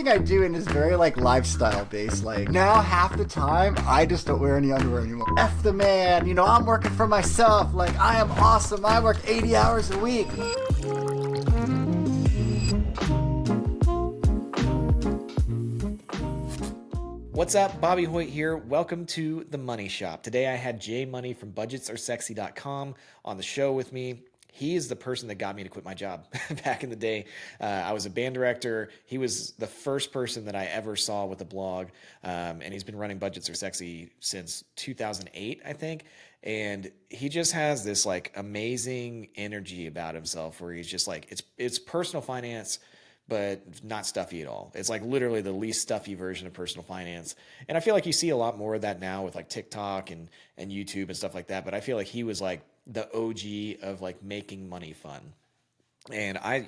everything I do is very like lifestyle based. Like now half the time I just don't wear any underwear anymore. F the man, you know, I'm working for myself. Like I am awesome. I work 80 hours a week. What's up? Bobby Hoyt here. Welcome to The Money Shop. Today I had Jay Money from budgetsaresexy.com on the show with me. He is the person that got me to quit my job back in the day. I was a band director. He was the first person that I ever saw with a blog. And he's been running Budgets Are Sexy since 2008, I think. And he just has this like amazing energy about himself where he's just like, it's personal finance, but not stuffy at all. It's like literally the least stuffy version of personal finance. And I feel like you see a lot more of that now with like TikTok and YouTube and stuff like that. But I feel like he was like the OG of like making money fun. And I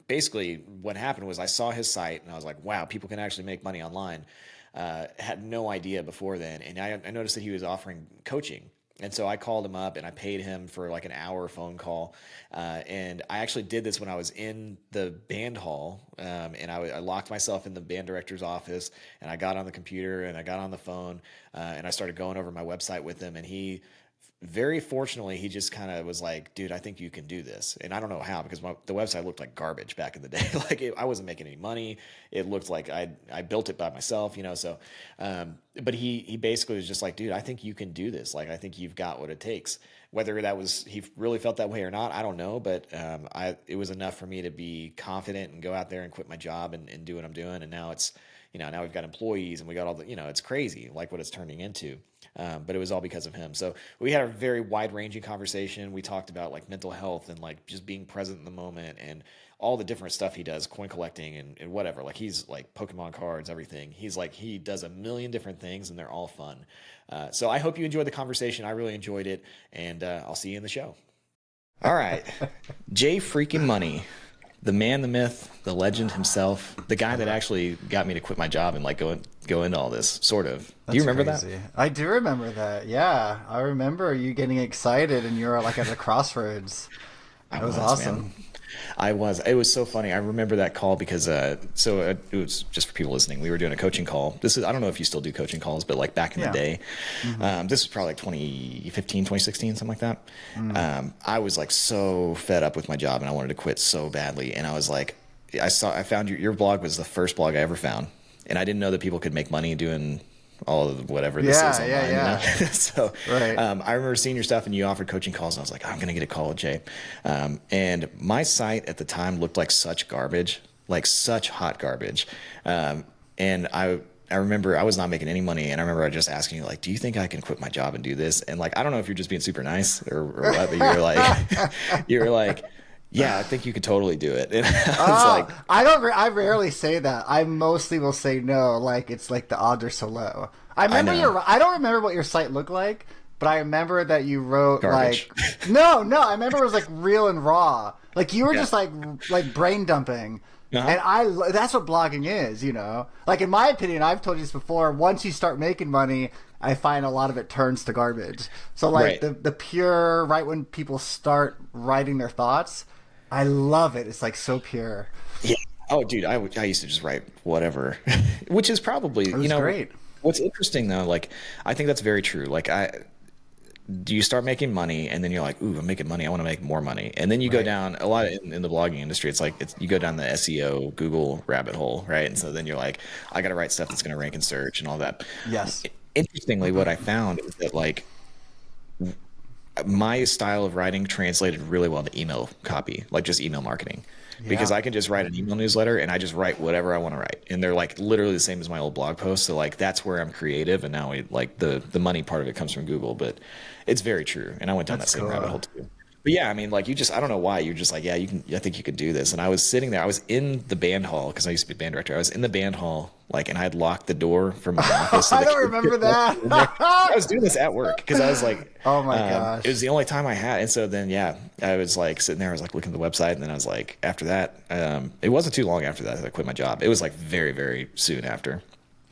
basically what happened was I saw his site and I was like, wow, people can actually make money online. Had no idea before then. And I noticed that he was offering coaching. And so I called him up and I paid him for like an hour phone call. And I actually did this when I was in the band hall. And I locked myself in the band director's office and I got on the computer and I got on the phone and I started going over my website with him. And he, very fortunately, he just kind of was like, dude, I think you can do this. And I don't know how, because the website looked like garbage back in the day. Like I wasn't making any money. It looked like I built it by myself, you know? So, but he basically was just like, dude, I think you can do this. Like, I think you've got what it takes. Whether that was, he really felt that way or not, I don't know. But it was enough for me to be confident and go out there and quit my job and do what I'm doing. And now it's, you know, now we've got employees and we got all the, you know, it's crazy like what it's turning into. But it was all because of him. So we had a very wide ranging conversation. We talked about like mental health and like just being present in the moment and all the different stuff he does, coin collecting and whatever. Like he's like Pokemon cards, everything. He's like, he does a million different things and they're all fun. So I hope you enjoyed the conversation. I really enjoyed it. And I'll see you in the show. All right. Jay freaking Money. The man, the myth, the legend himself, the guy that actually got me to quit my job and like go into all this, sort of. Do you remember that? I do remember that. Yeah, I remember you getting excited and you were like at a crossroads. That was awesome. Man. I was. It was so funny. I remember that call because it was just for people listening. We were doing a coaching call. I don't know if you still do coaching calls, but like back in the day, this was probably like 2015, 2016, something like that. I was like so fed up with my job and I wanted to quit so badly. And I was like, I found your blog was the first blog I ever found. And I didn't know that people could make money doing all of whatever this is online. You know? So right. I remember seeing your stuff and you offered coaching calls and I was like, I'm going to get a call with Jay. And my site at the time looked like such garbage, like such hot garbage. And I remember I was not making any money. And I remember just asking you like, do you think I can quit my job and do this? And like, I don't know if you're just being super nice or what, but you were like, yeah, I think you could totally do it. And I was like, I rarely say that. I mostly will say no. Like it's like the odds are so low. I don't remember what your site looked like, but I remember that you wrote garbage. Like, no. I remember it was like real and raw. Like you were just like brain dumping. And that's what blogging is, you know? Like in my opinion, I've told you this before, once you start making money, I find a lot of it turns to garbage. So like the pure, right when people start writing their thoughts, I love it. It's like so pure. Yeah. Oh, dude, I used to just write whatever, which is probably, great. What's interesting though, like, I think that's very true. Like do you start making money and then you're like, ooh, I'm making money. I want to make more money. And then you go down a lot in the blogging industry. It's like, you go down the SEO Google rabbit hole. Right. And so then you're like, I got to write stuff that's going to rank in search and all that. Yes. Interestingly, what I found is that like my style of writing translated really well to email copy, like just email marketing. Because I can just write an email newsletter and I just write whatever I want to write. And they're like literally the same as my old blog posts. So like that's where I'm creative. And now the money part of it comes from Google, but it's very true. And I went down that same rabbit hole too. But yeah, I mean, like I don't know why you're just like, yeah, I think you could do this. And I was sitting there, I was in the band hall because I used to be a band director. I was in the band hall, like, and I had locked the door from my office. So I don't remember that. I was doing this at work because I was like, oh my gosh. It was the only time I had. And so then, yeah, I was like sitting there, I was like looking at the website. And then I was like, after that, it wasn't too long after that I quit my job. It was like very, very soon after.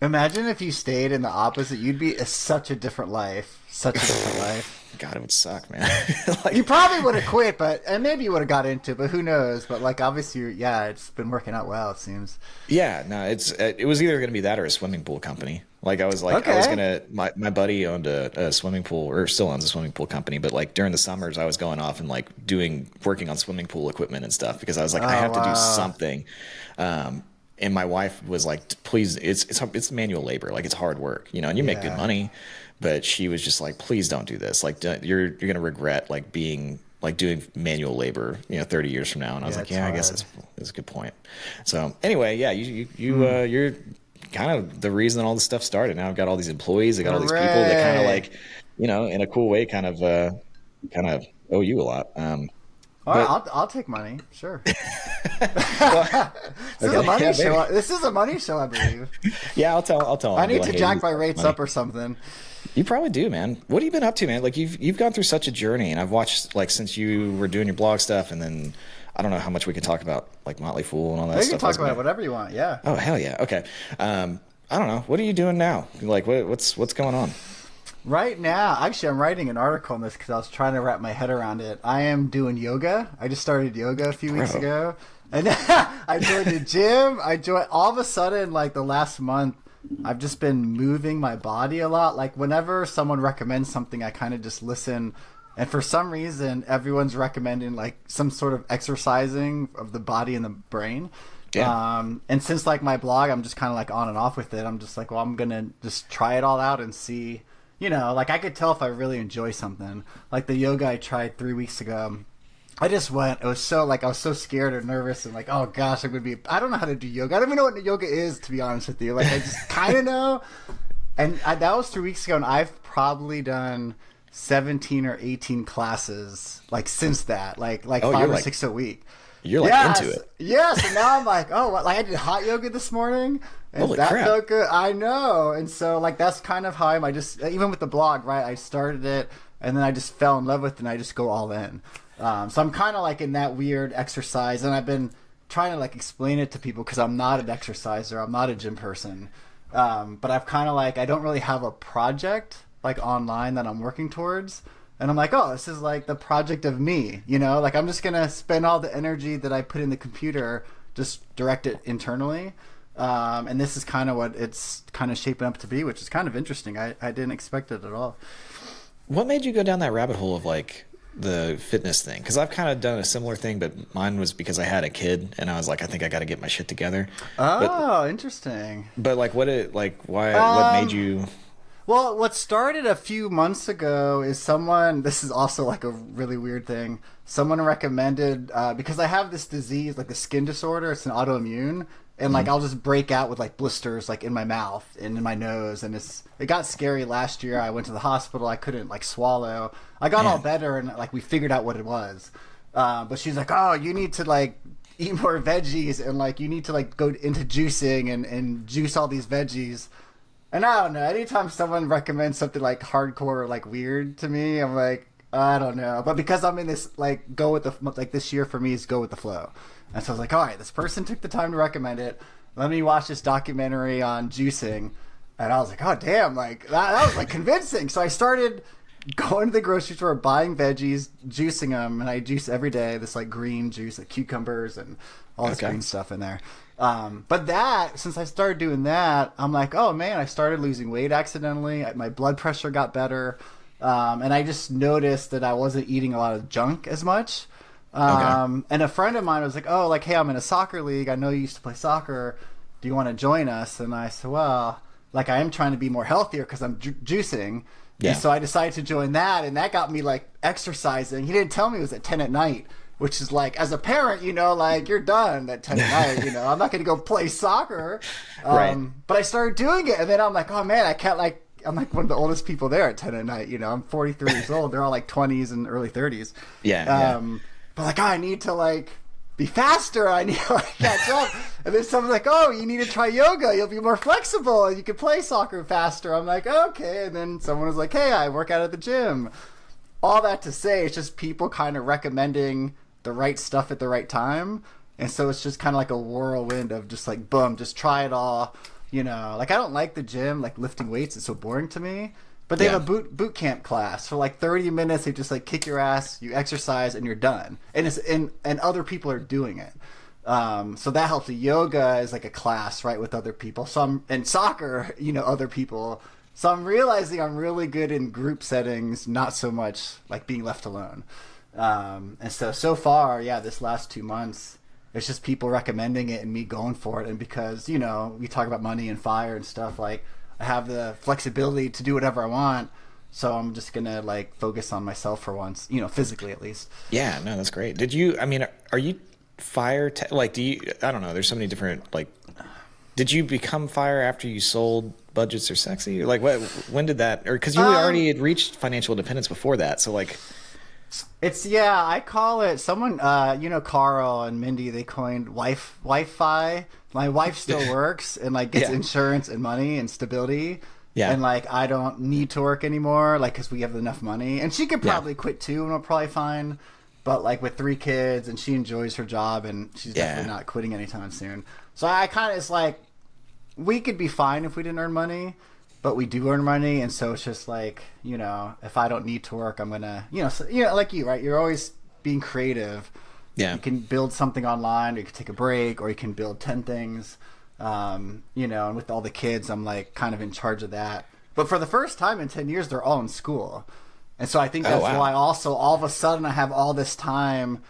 Imagine if you stayed in the opposite. You'd be such a different life. Such a different life. God, it would suck, man. Like, you probably would have quit, and maybe you would have got into it, but who knows? But like, obviously, yeah, it's been working out well, it seems. Yeah, no, it was either going to be that or a swimming pool company. Like I was gonna, my buddy owned a swimming pool, or still owns a swimming pool company, but like during the summers I was going off and like working on swimming pool equipment and stuff because I was like, I have to do something. And my wife was like, please, it's manual labor, like it's hard work, and you make good money. But she was just like, please don't do this. Like you're going to regret like doing manual labor, 30 years from now. And I was like, yeah, I guess that's a good point. So anyway, yeah, you're kind of the reason all this stuff started. Now I've got all these employees. I got all these people that kind of like, in a cool way, kind of owe you a lot. All right, I'll take money. Sure. Well, this is a money show. This is a money show, I believe. Yeah, I'll tell them. I need to jack my rates up or something. You probably do, man. What have you been up to, man? Like you've gone through such a journey, and I've watched like since you were doing your blog stuff, and then I don't know how much we can talk about like Motley Fool and all that stuff. You can talk about whatever you want. Yeah. Oh hell yeah. Okay. I don't know. What are you doing now? Like what's going on? Right now, actually, I'm writing an article on this because I was trying to wrap my head around it. I am doing yoga. I just started yoga a few weeks ago, and I joined the gym. All of a sudden, like the last month, I've just been moving my body a lot. Like whenever someone recommends something, I kind of just listen. And for some reason, everyone's recommending like some sort of exercising of the body and the brain. Yeah. And since like my blog, I'm just kind of like on and off with it. I'm just like, well, I'm going to just try it all out and see, like I could tell if I really enjoy something. Like the yoga I tried 3 weeks ago. I just went. It was so like I was so scared or nervous and like, oh gosh, I'm gonna be. I don't know how to do yoga. I don't even know what yoga is, to be honest with you. Like I just kind of know. And that was 3 weeks ago, and I've probably done 17 or 18 classes like since that. Like 5 or 6 a week. You're like into it. Yes, and now I'm like, oh, like I did hot yoga this morning. And Holy that crap. felt good. I know. And so like that's kind of how I just even with the blog, right? I started it and then I just fell in love with it and I just go all in. So I'm kind of like in that weird exercise, and I've been trying to like explain it to people because I'm not an exerciser, I'm not a gym person, but I've kind of like I don't really have a project like online that I'm working towards, and I'm like, oh, this is like the project of me, like I'm just gonna spend all the energy that I put in the computer, just direct it internally, and this is kind of what it's kind of shaping up to be, which is kind of interesting. I didn't expect it at all. What made you go down that rabbit hole of like the fitness thing? Because I've kind of done a similar thing, but mine was because I had a kid and I was like, I think I got to get my shit together. Interesting. But like what made you? Well, what started a few months ago is this is also like a really weird thing. Someone recommended, because I have this disease, like a skin disorder, it's an autoimmune. And like I'll just break out with like blisters like in my mouth and in my nose, and it got scary last year. I went to the hospital. I couldn't like swallow. I got all better, and like we figured out what it was. But she's like, oh, you need to like eat more veggies, and like you need to like go into juicing and juice all these veggies. And I don't know. Anytime someone recommends something like hardcore or like weird to me, I'm like, I don't know. But because I'm in this like this year for me is go with the flow. And so I was like, all right, this person took the time to recommend it. Let me watch this documentary on juicing. And I was like, oh, damn, like that was like convincing. So I started going to the grocery store, buying veggies, juicing them. And I juice every day, this like green juice, like cucumbers and all this green stuff in there. But since I started doing that, I'm like, oh, man, I started losing weight accidentally. My blood pressure got better. And I just noticed that I wasn't eating a lot of junk as much. And a friend of mine was like, oh, like, hey, I'm in a soccer league. I know you used to play soccer. Do you want to join us? And I said, well, like, I am trying to be more healthier because I'm juicing. Yeah. And so I decided to join that, and that got me, like, exercising. He didn't tell me it was at 10 at night, which is, like, as a parent, like, you're done at 10 at night, I'm not going to go play soccer. Right. But I started doing it, and then I'm like, oh, man, I can't, like, I'm like one of the oldest people there at 10 at night, I'm 43 years old. They're all, like, 20s and early 30s. Yeah. But like, I need to like be faster. I need to like catch up. And then someone's like, oh, you need to try yoga. You'll be more flexible and you can play soccer faster. I'm like, okay. And then someone was like, hey, I work out at the gym. All that to say, it's just people kind of recommending the right stuff at the right time. And so it's just kind of like a whirlwind of just like, boom, just try it all. You know, like I don't like the gym, like lifting weights. It's so boring to me. But they have a boot camp class for like 30 minutes. They just like kick your ass, you exercise, and you're done. And it's and other people are doing it. So that helps. The yoga is like a class, right, with other people. And soccer, you know, other people. So I'm realizing I'm really good in group settings, not so much like being left alone. And so far, this last 2 months, it's just people recommending it and me going for it. And because, you know, we talk about money and fire and stuff, like I have the flexibility to do whatever I want. So I'm just going to like focus on myself for once, you know, physically at least. Yeah, no, that's great. Are you fire? I don't know. There's so many different, like, did you become fire after you sold Budgets Are Sexy? Like when did that, or cause you already had reached financial independence before that. So like, I call it someone, you know, Carl and Mindy, they coined Wi-Fi. My wife still works and like gets insurance and money and stability. Yeah. And like, I don't need to work anymore, like, cause we have enough money and she could probably quit too and we'll probably fine. But like with 3 kids and she enjoys her job and she's definitely not quitting anytime soon. So I kind of, it's like, we could be fine if we didn't earn money, but we do earn money. And so it's just like, you know, if I don't need to work, I'm going to, you know, like you, right? You're always being creative. Yeah. You can build something online, or you can take a break, or you can build 10 things. You know, and with all the kids, I'm like kind of in charge of that. But for the first time in 10 years, they're all in school. And so I think that's why also all of a sudden I have all this time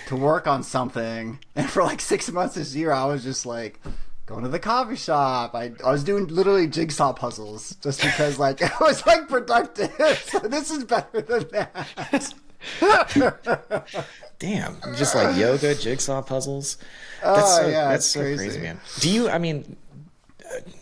to work on something. And for like 6 months this year, I was just like going to the coffee shop. I was doing literally jigsaw puzzles just because like it was like productive. So this is better than that. Damn, just like yoga, jigsaw puzzls. That's so crazy, man. Do you, I mean,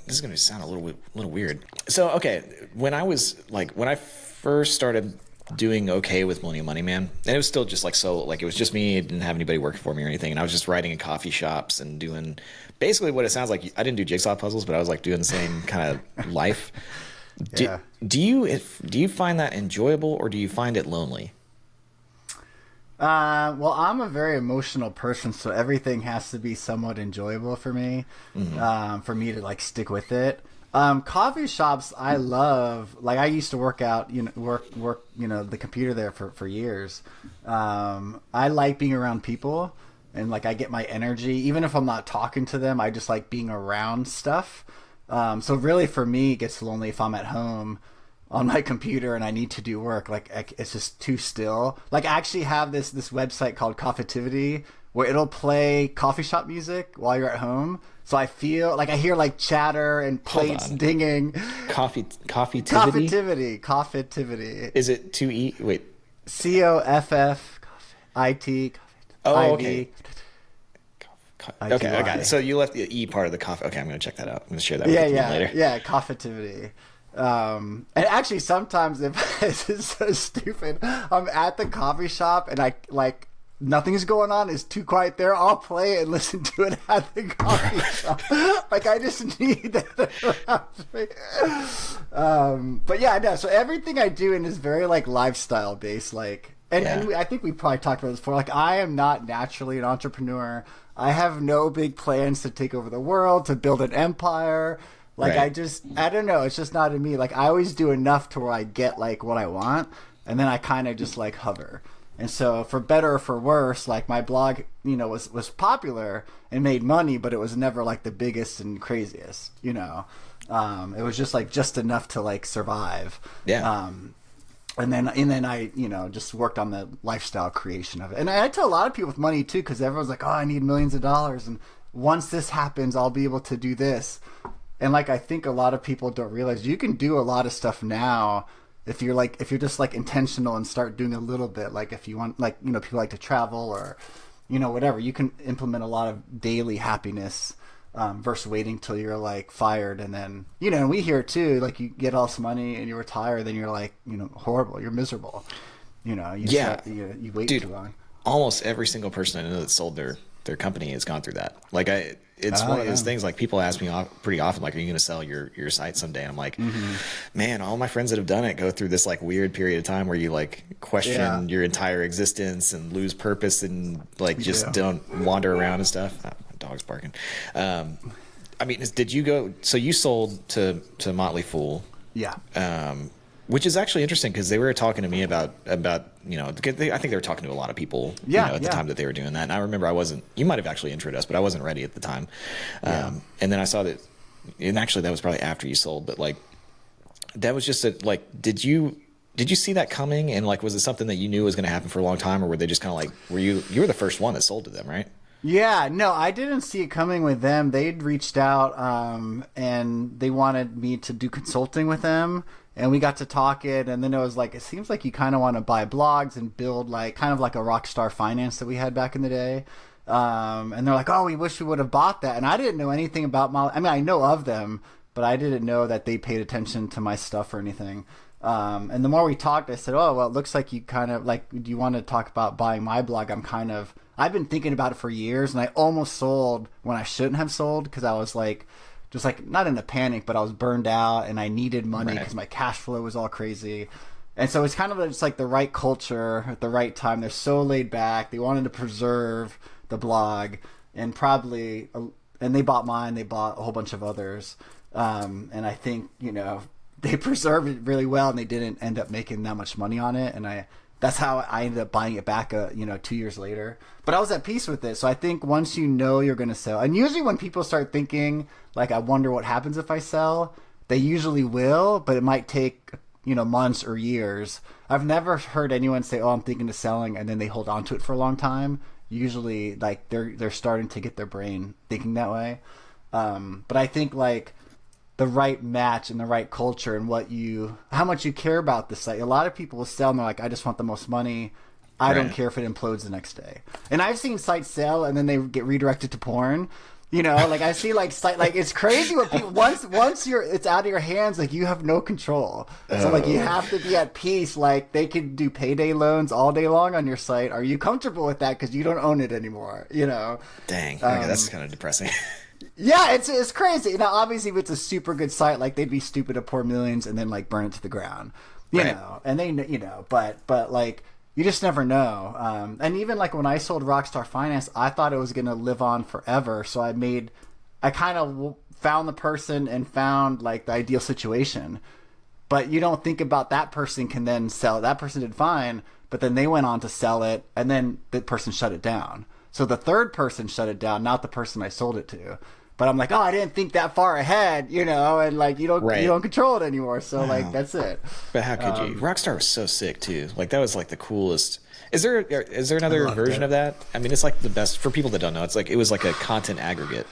this is going to sound a little weird. So, okay, when I first started doing okay with Millennial Money Man, and it was still just like, so like, it was just me, I didn't have anybody working for me or anything. And I was just writing in coffee shops and doing basically what it sounds like. I didn't do jigsaw puzzles, but I was like doing the same kind of life. Do you find that enjoyable or do you find it lonely? Well, I'm a very emotional person, so everything has to be somewhat enjoyable for me, for me to like stick with it. Coffee shops, I love. Like I used to work out, work, the computer there for years. I like being around people, and like I get my energy, even if I'm not talking to them. I just like being around stuff. So really, for me, it gets lonely if I'm at home on my computer and I need to do work. Like it's just too still. Like I actually have this website called Coffeetivity where it'll play coffee shop music while you're at home. So I feel like I hear like chatter and plates dinging. Coffeetivity. Is it 2E? Wait. COFFIT. Oh, okay. Okay, I got it. So you left the E part of the coffee. Okay, I'm going to check that out. I'm going to share that with you later. Yeah, Coffeetivity. And actually sometimes if this is so stupid, I'm at the coffee shop and I like nothing's going on, it's too quiet there, I'll play it and listen to it at the coffee shop. Like I just need that around me. But yeah, no, so everything I do is very like lifestyle based, like and I think we probably talked about this before, like I am not naturally an entrepreneur. I have no big plans to take over the world, to build an empire. Like I don't know, it's just not in me. Like I always do enough to where I get like what I want, and then I kind of just like hover. And so for better or for worse, like my blog, was popular and made money, but it was never like the biggest and craziest, It was just enough to like survive. Yeah. And then I, just worked on the lifestyle creation of it. And I tell a lot of people with money too, because everyone's like, oh, I need millions of dollars. And once this happens, I'll be able to do this. And like I think a lot of people don't realize you can do a lot of stuff now if you're just like intentional and start doing a little bit. Like if you want, like people like to travel or whatever, you can implement a lot of daily happiness versus waiting till you're like fired and then and we hear too, like you get all this money and you retire, then you're like horrible, you're miserable. You wait too long. Almost every single person I know that sold their company has gone through that. Like it's one of those things, like people ask me pretty often, like, are you going to sell your site someday? And I'm like, man, all my friends that have done it go through this like weird period of time where you like question your entire existence and lose purpose and like just don't wander around and stuff. My dog's barking. I mean, did you go? So you sold to Motley Fool, Yeah. Which is actually interesting because they were talking to me about I think they were talking to a lot of people at the time that they were doing that. And I remember you might have actually introed us, but I wasn't ready at the time. And then I saw that, and actually that was probably after you sold, but like that was just did you see that coming? And like, was it something that you knew was going to happen for a long time, or were they just kind of like, you were the first one that sold to them, right? Yeah, no, I didn't see it coming with them. They'd reached out and they wanted me to do consulting with them. And we got to talking, and then it was like, it seems like you kind of want to buy blogs and build like kind of like a Rockstar Finance that we had back in the day. And they're like, oh, we wish we would have bought that. And I didn't know anything about I know of them, but I didn't know that they paid attention to my stuff or anything. And the more we talked, I said, oh, well, it looks like you kind of like, do you want to talk about buying my blog? I've been thinking about it for years, and I almost sold when I shouldn't have sold because I was like, just like not in a panic, but I was burned out and I needed money because my cash flow was all crazy. And so it's kind of just like the right culture at the right time. They're so laid back. They wanted to preserve the blog, and they bought mine. They bought a whole bunch of others. And I think, they preserved it really well, and they didn't end up making that much money on it. And that's how I ended up buying it back, 2 years later. But I was at peace with it. So I think once you're going to sell, and usually when people start thinking, like, I wonder what happens if I sell, they usually will, but it might take, months or years. I've never heard anyone say, oh, I'm thinking of selling, and then they hold on to it for a long time. Usually, like, they're starting to get their brain thinking that way. But I think, like, the right match and the right culture and how much you care about the site. A lot of people will sell and they're like, I just want the most money. I don't care if it implodes the next day. And I've seen sites sell and then they get redirected to porn. Like I see like it's crazy what people once it's out of your hands, like you have no control. So like you have to be at peace. Like they could do payday loans all day long on your site. Are you comfortable with that? Because you don't own it anymore. Dang, okay, that's kind of depressing. Yeah, it's crazy. Now, obviously, if it's a super good site, like they'd be stupid to pour millions and then like burn it to the ground, you know. And they, but like you just never know. And even like when I sold Rockstar Finance, I thought it was going to live on forever. So I kind of found the person and found like the ideal situation. But you don't think about that person can then sell it. That person did fine, but then they went on to sell it, and then the person shut it down. So the third person shut it down, not the person I sold it to. But I'm like, oh, I didn't think that far ahead, and like you don't control it anymore. So like that's it. But how could you? Rockstar was so sick too. Like that was like the coolest. Is there another version of that? I mean, it's like the best for people that don't know. It's like it was like a content aggregator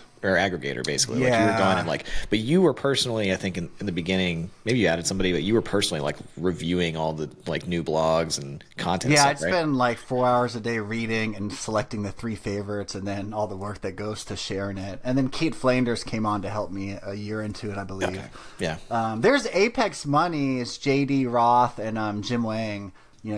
basically. Yeah. Like you were going and like, but you were personally, I think in the beginning, maybe you added somebody, but you were personally like reviewing all the like new blogs and content. Yeah, I'd spend like 4 hours a day reading and selecting the 3 favorites, and then all the work that goes to sharing it. And then Kate Flanders came on to help me a year into it, I believe. Okay. Yeah. There's Apex Money, it's JD Roth and Jim Wang.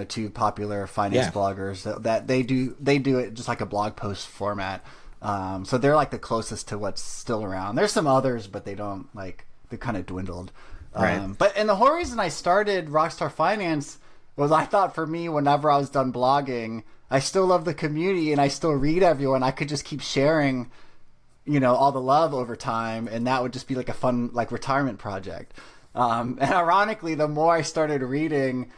2 popular finance bloggers that they do it just like a blog post format. So they're like the closest to what's still around. There's some others, but they've kind of dwindled. But the whole reason I started Rockstar Finance was I thought for me, whenever I was done blogging, I still love the community and I still read everyone. I could just keep sharing, all the love over time, and that would just be like a fun like retirement project. And ironically, the more I started reading,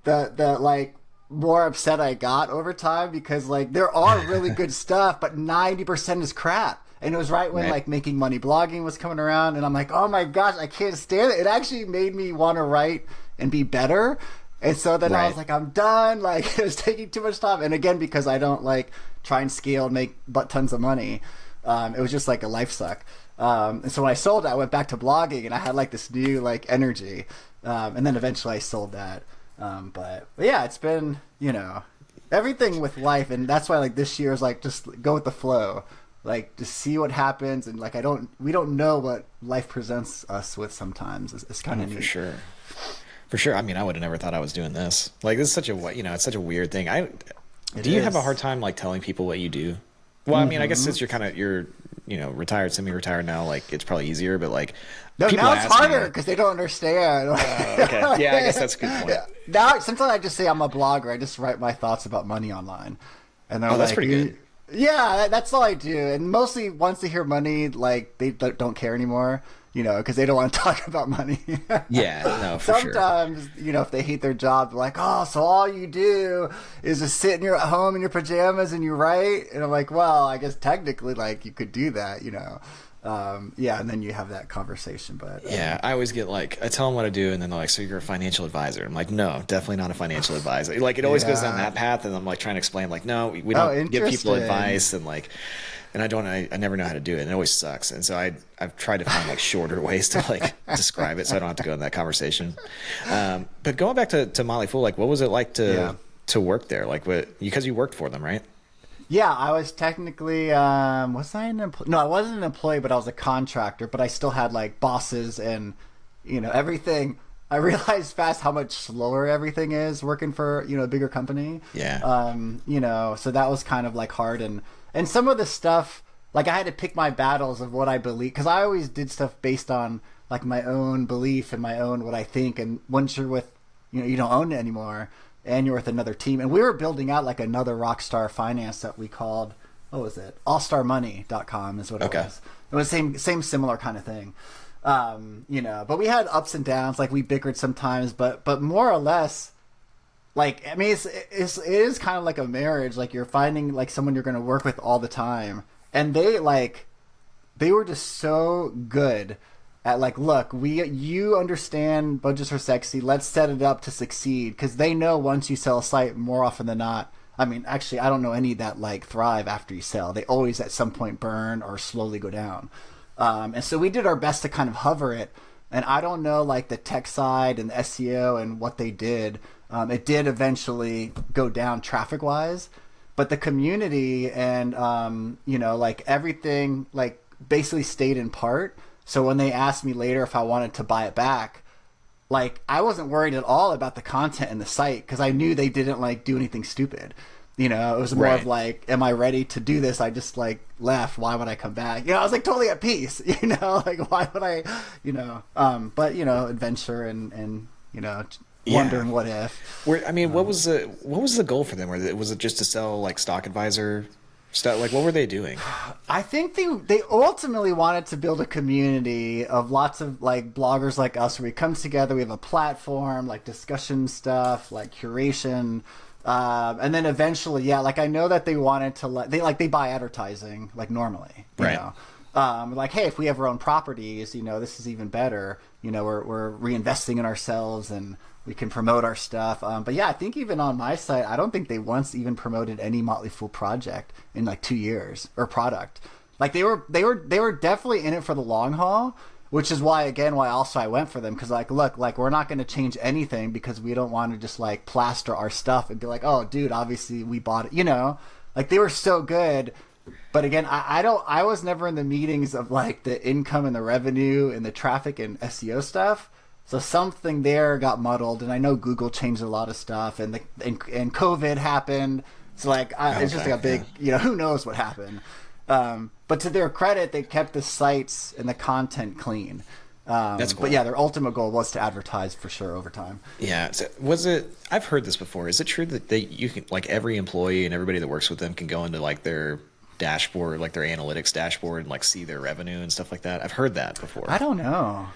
the like more upset I got over time, because like there are really good stuff, but 90% is crap. And it was right when like Making Money Blogging was coming around, and I'm like, oh my gosh, I can't stand it. It actually made me want to write and be better. And so then I was like, I'm done. Like it was taking too much time. And again, because I don't like try and scale and make tons of money, it was just like a life suck. And so when I sold it, I went back to blogging, and I had like this new like energy. And then eventually I sold that. But yeah, it's been, everything with life. And that's why like this year is like, just go with the flow, like just see what happens. And like, we don't know what life presents us with sometimes. It's kind of neat. For sure. I mean, I would have never thought I was doing this. Like, this is such a, it's such a weird thing. Do you have a hard time like telling people what you do? Well, I mean, I guess since you're retired, semi-retired now, like it's probably easier, but like, no, now it's harder because they don't understand. Okay. Yeah, I guess that's a good point. Yeah. Now, sometimes I just say I'm a blogger. I just write my thoughts about money online. And they're that's pretty good. Yeah, that's all I do. And mostly once they hear money, like they don't care anymore, because they don't want to talk about money. Yeah, no, for sure. Sometimes, if they hate their job, they're like, oh, so all you do is just sit at home in your pajamas and you write? And I'm like, well, I guess technically, like, you could do that. Yeah, and then you have that conversation. But yeah, I always get like, I tell them what to do, and then they're like, so you're a financial advisor? I'm like, no, definitely not a financial advisor. Like, it always goes down that path, and I'm like trying to explain, like, no, we don't give people advice, and like, and I never know how to do it, and it always sucks. And so I've tried to find like shorter ways to like describe it, so I don't have to go in that conversation. But going back to Motley Fool, like, what was it like to work there? Like, because you worked for them, right? Yeah, I was technically, was I an employee? No, I wasn't an employee, but I was a contractor, but I still had like bosses and, everything. I realized fast how much slower everything is working for, a bigger company. Yeah. So that was kind of like hard. And some of the stuff, like I had to pick my battles of what I believe, because I always did stuff based on like my own belief and my own what I think. And once you're with, you don't own it anymore, and you're with another team. And we were building out like another rockstar finance that we called, what was it? allstarmoney.com is what it was. It was same similar kind of thing. But we had ups and downs, like we bickered sometimes, but more or less, like, I mean, it is kind of like a marriage. Like you're finding like someone you're going to work with all the time. And they were just so good at like, look, you understand budgets are sexy. Let's set it up to succeed, because they know once you sell a site, more often than not. I mean, actually, I don't know any that like thrive after you sell. They always at some point burn or slowly go down. And so we did our best to kind of hover it. And I don't know like the tech side and the SEO and what they did. It did eventually go down traffic wise, but the community and like everything like basically stayed in part. So when they asked me later if I wanted to buy it back, like I wasn't worried at all about the content in the site, because I knew they didn't like do anything stupid. It was more of like, am I ready to do this? I just like left. Why would I come back? I was like totally at peace. Like why would I? But adventure and wondering what if. What was the goal for them? Was it just to sell like stock advisor stuff? Like, what were they doing? I think they ultimately wanted to build a community of lots of like bloggers like us, where we come together, we have a platform, like discussion stuff, like curation, and then eventually, like I know that they wanted to they buy advertising like normally, right? Like, hey, if we have our own properties, this is even better. We're reinvesting in ourselves and we can promote our stuff. But yeah, I think even on my site, I don't think they once even promoted any Motley Fool project in like 2 years or product. Like they were definitely in it for the long haul, which is why also I went for them. Cause like, look, like we're not going to change anything, because we don't want to just like plaster our stuff and be like, oh dude, obviously we bought it, like they were so good. But again, I was never in the meetings of like the income and the revenue and the traffic and SEO stuff. So something there got muddled, and I know Google changed a lot of stuff, and COVID happened. So like, it's just like a big, who knows what happened. But to their credit, they kept the sites and the content clean. That's cool. But yeah, their ultimate goal was to advertise for sure over time. Yeah. So I've heard this before. Is it true that you can, like every employee and everybody that works with them can go into like their dashboard, like their analytics dashboard, and like see their revenue and stuff like that? I've heard that before. I don't know.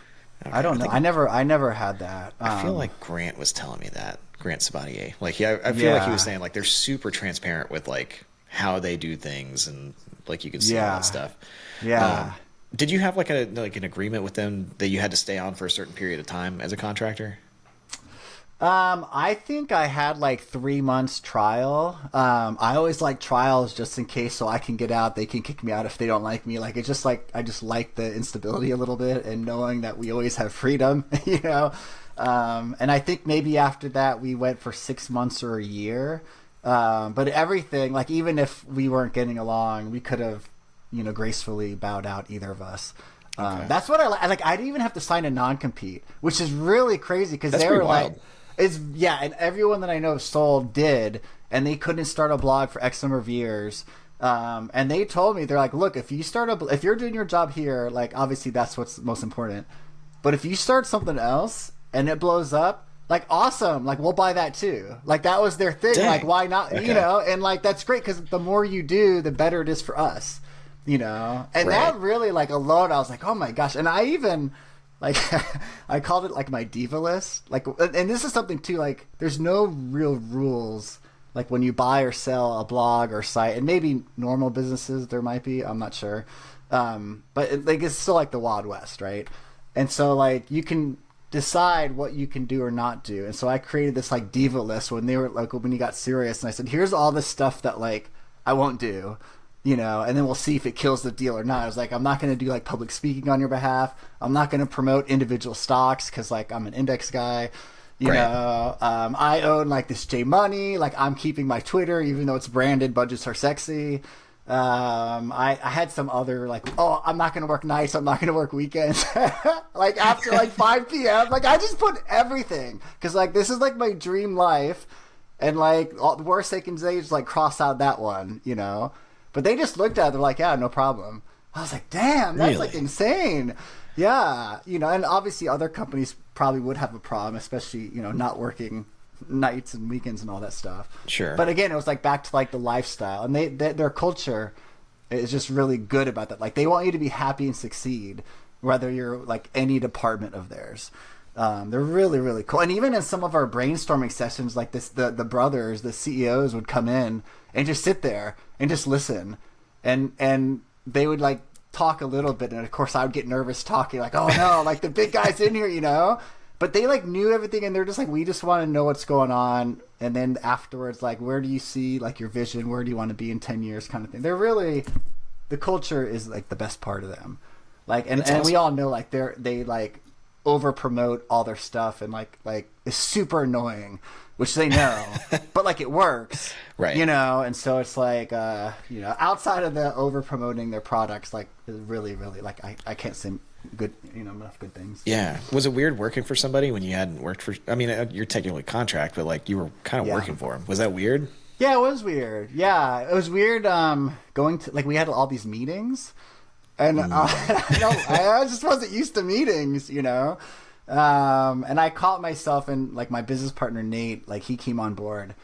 Okay, I don't know. I never had that. I feel like Grant was telling me that. Grant Sabatier. Like, yeah, I feel like he was saying like they're super transparent with like how they do things, and like you can see all that stuff. Yeah. Did you have like an agreement with them that you had to stay on for a certain period of time as a contractor? I think I had like 3 months trial. I always like trials just in case, so I can get out. They can kick me out if they don't like me. Like, it's just like, I just like the instability a little bit, and knowing that we always have freedom, and I think maybe after that we went for 6 months or a year. But everything, like even if we weren't getting along, we could have, gracefully bowed out, either of us. Okay. That's what I like. Like, I didn't even have to sign a non-compete, which is really crazy, because they were like, and everyone that I know sold did, and they couldn't start a blog for X number of years. And they told me, they're like, look, if you're doing your job here, like obviously that's what's most important. But if you start something else and it blows up, Like, awesome. Like, we'll buy that too. Like, that was their thing. Dang. Like, why not? Okay. You know, and like, that's great because the more you do, the better it is for us, you know? And that really, like, alone, I was like, oh my gosh. And I even, like, I called it like my diva list. Like, and this is something too, like, there's no real rules. Like, when you buy or sell a blog or site, and maybe normal businesses there might be, I'm not sure. But like, it's still like the Wild West, right? And so, like, you can decide what you can do or not do. And so I created this like diva list when they were like, when you got serious, and I said, here's all the stuff that like I won't do, you know, and then we'll see if it kills the deal or not. I was like, I'm not going to do like public speaking on your behalf. I'm not going to promote individual stocks because like I'm an index guy, you know. I own like this J Money, like I'm keeping my Twitter even though it's branded Budgets Are Sexy. I had some other like, oh, I'm not going to work nights. I'm not going to work weekends. Like after like 5 p.m. Like I just put everything because like this is like my dream life. And like the worst they can say is like cross out that one, you know. But they just looked at it. They're like, yeah, no problem. I was like, damn, that's like insane. Yeah. You know, and obviously other companies probably would have a problem, especially, you know, not working nights and weekends and all that stuff. Sure. But again, it was like back to like the lifestyle, and their culture is just really good about that. Like they want you to be happy and succeed, whether you're like any department of theirs. They're really, really cool. And even in some of our brainstorming sessions, like this, the brothers, the CEOs would come in and just sit there and just listen, and they would like talk a little bit, and of course I would get nervous talking, like, oh no, like the big guy's in here, you know. But they like knew everything, and they're just like, we just want to know what's going on. And then afterwards, like, where do you see like your vision? Where do you want to be in 10 years kind of thing? They're really, the culture is like the best part of them. Like, and awesome. We all know like they like over promote all their stuff, and like it's super annoying, which they know, but like it works. Right. You know, and so it's like, you know, outside of the over promoting their products, like really, really like I can't say good, you know, enough good things. Yeah. Was it weird working for somebody when you hadn't worked for, I mean, you're technically contract, but like you were kind of working for them. Was that weird? Yeah, it was weird. Yeah, it was weird going to, like, we had all these meetings, and I just wasn't used to meetings, you know. And I caught myself, and like my business partner, Nate, like he came on board,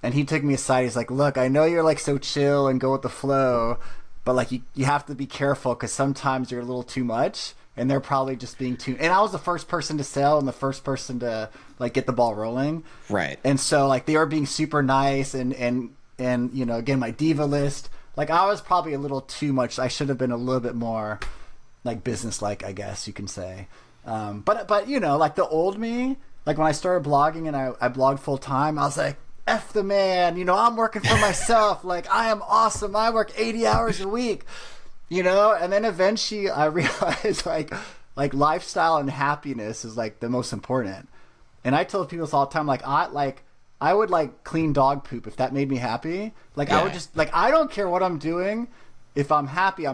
and he took me aside. He's like, look, I know you're like so chill and go with the flow, but like you have to be careful because sometimes you're a little too much. And they're probably just being too. And I was the first person to sell and the first person to like get the ball rolling. Right. And so like they are being super nice and you know, again, my diva list. Like I was probably a little too much. I should have been a little bit more like business-like, I guess you can say. But you know, like the old me, like when I started blogging and I blogged full time, I was like, F the man, you know, I'm working for myself. Like I am awesome. I work 80 hours a week. You know, and then eventually I realized like lifestyle and happiness is like the most important. And I tell people this all the time, I would like clean dog poop if that made me happy. Like I would just like, I don't care what I'm doing. If I'm happy,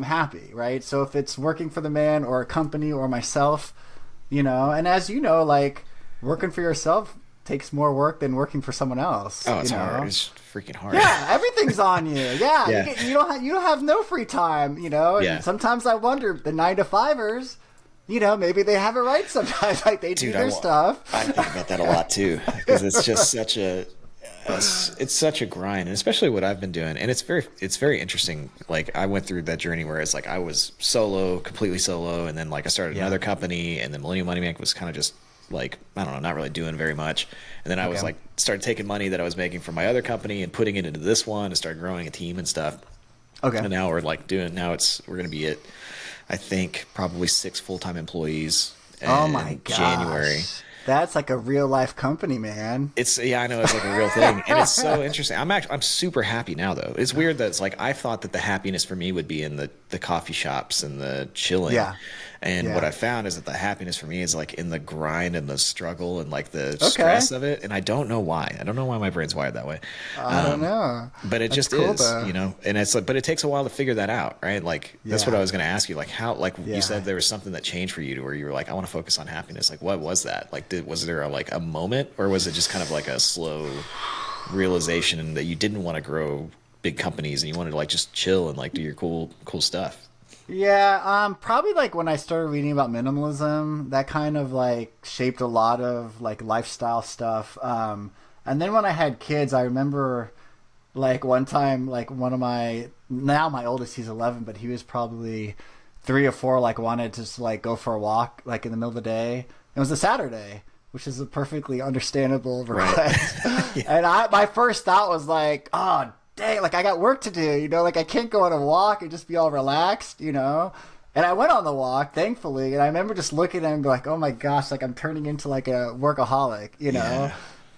right? So if it's working for the man or a company or myself, you know, and as you know, like working for yourself takes more work than working for someone else. Oh, it's hard. It's freaking hard. Yeah, everything's on you. Yeah, you don't have no free time. You know. Yeah. And sometimes I wonder the 9-to-5ers. You know, maybe they have it right sometimes. Like they do their stuff. I think about that a lot too, because it's just such a grind, and especially what I've been doing. And it's very interesting. Like I went through that journey where it's like I was completely solo, and then like I started another company, and then Millennial Money Bank was kind of just like, I don't know, not really doing very much. And then I was like, started taking money that I was making from my other company and putting it into this one and started growing a team and stuff. Okay. And now we're like we're going to be at, I think, probably 6 full-time employees in January. That's like a real life company, man. I know it's like a real thing. And it's so interesting. I'm super happy now though. It's weird that it's like, I thought that the happiness for me would be in the coffee shops and the chilling. Yeah. And what I found is that the happiness for me is like in the grind and the struggle and like the stress of it. And I don't know why. I don't know why my brain's wired that way. I don't know. But it just is, you know, and it's like, but it takes a while to figure that out, right? Like that's what I was going to ask you. Like how, like you said, there was something that changed for you to where you were like, I want to focus on happiness. Like what was that? Like was there a moment, or was it just kind of like a slow realization that you didn't want to grow big companies and you wanted to like just chill and like do your cool stuff? Yeah, probably like when I started reading about minimalism, that kind of like shaped a lot of like lifestyle stuff. And then when I had kids, I remember like one time, like one of now my oldest, he's 11, but he was probably 3 or 4, like wanted to just like go for a walk like in the middle of the day. It was a Saturday, which is a perfectly understandable request. Right. And my first thought was like, oh, dang, like I got work to do, like I can't go on a walk and just be all relaxed, And I went on the walk, thankfully, and I remember just looking at him like, oh my gosh, like I'm turning into like a workaholic, Yeah.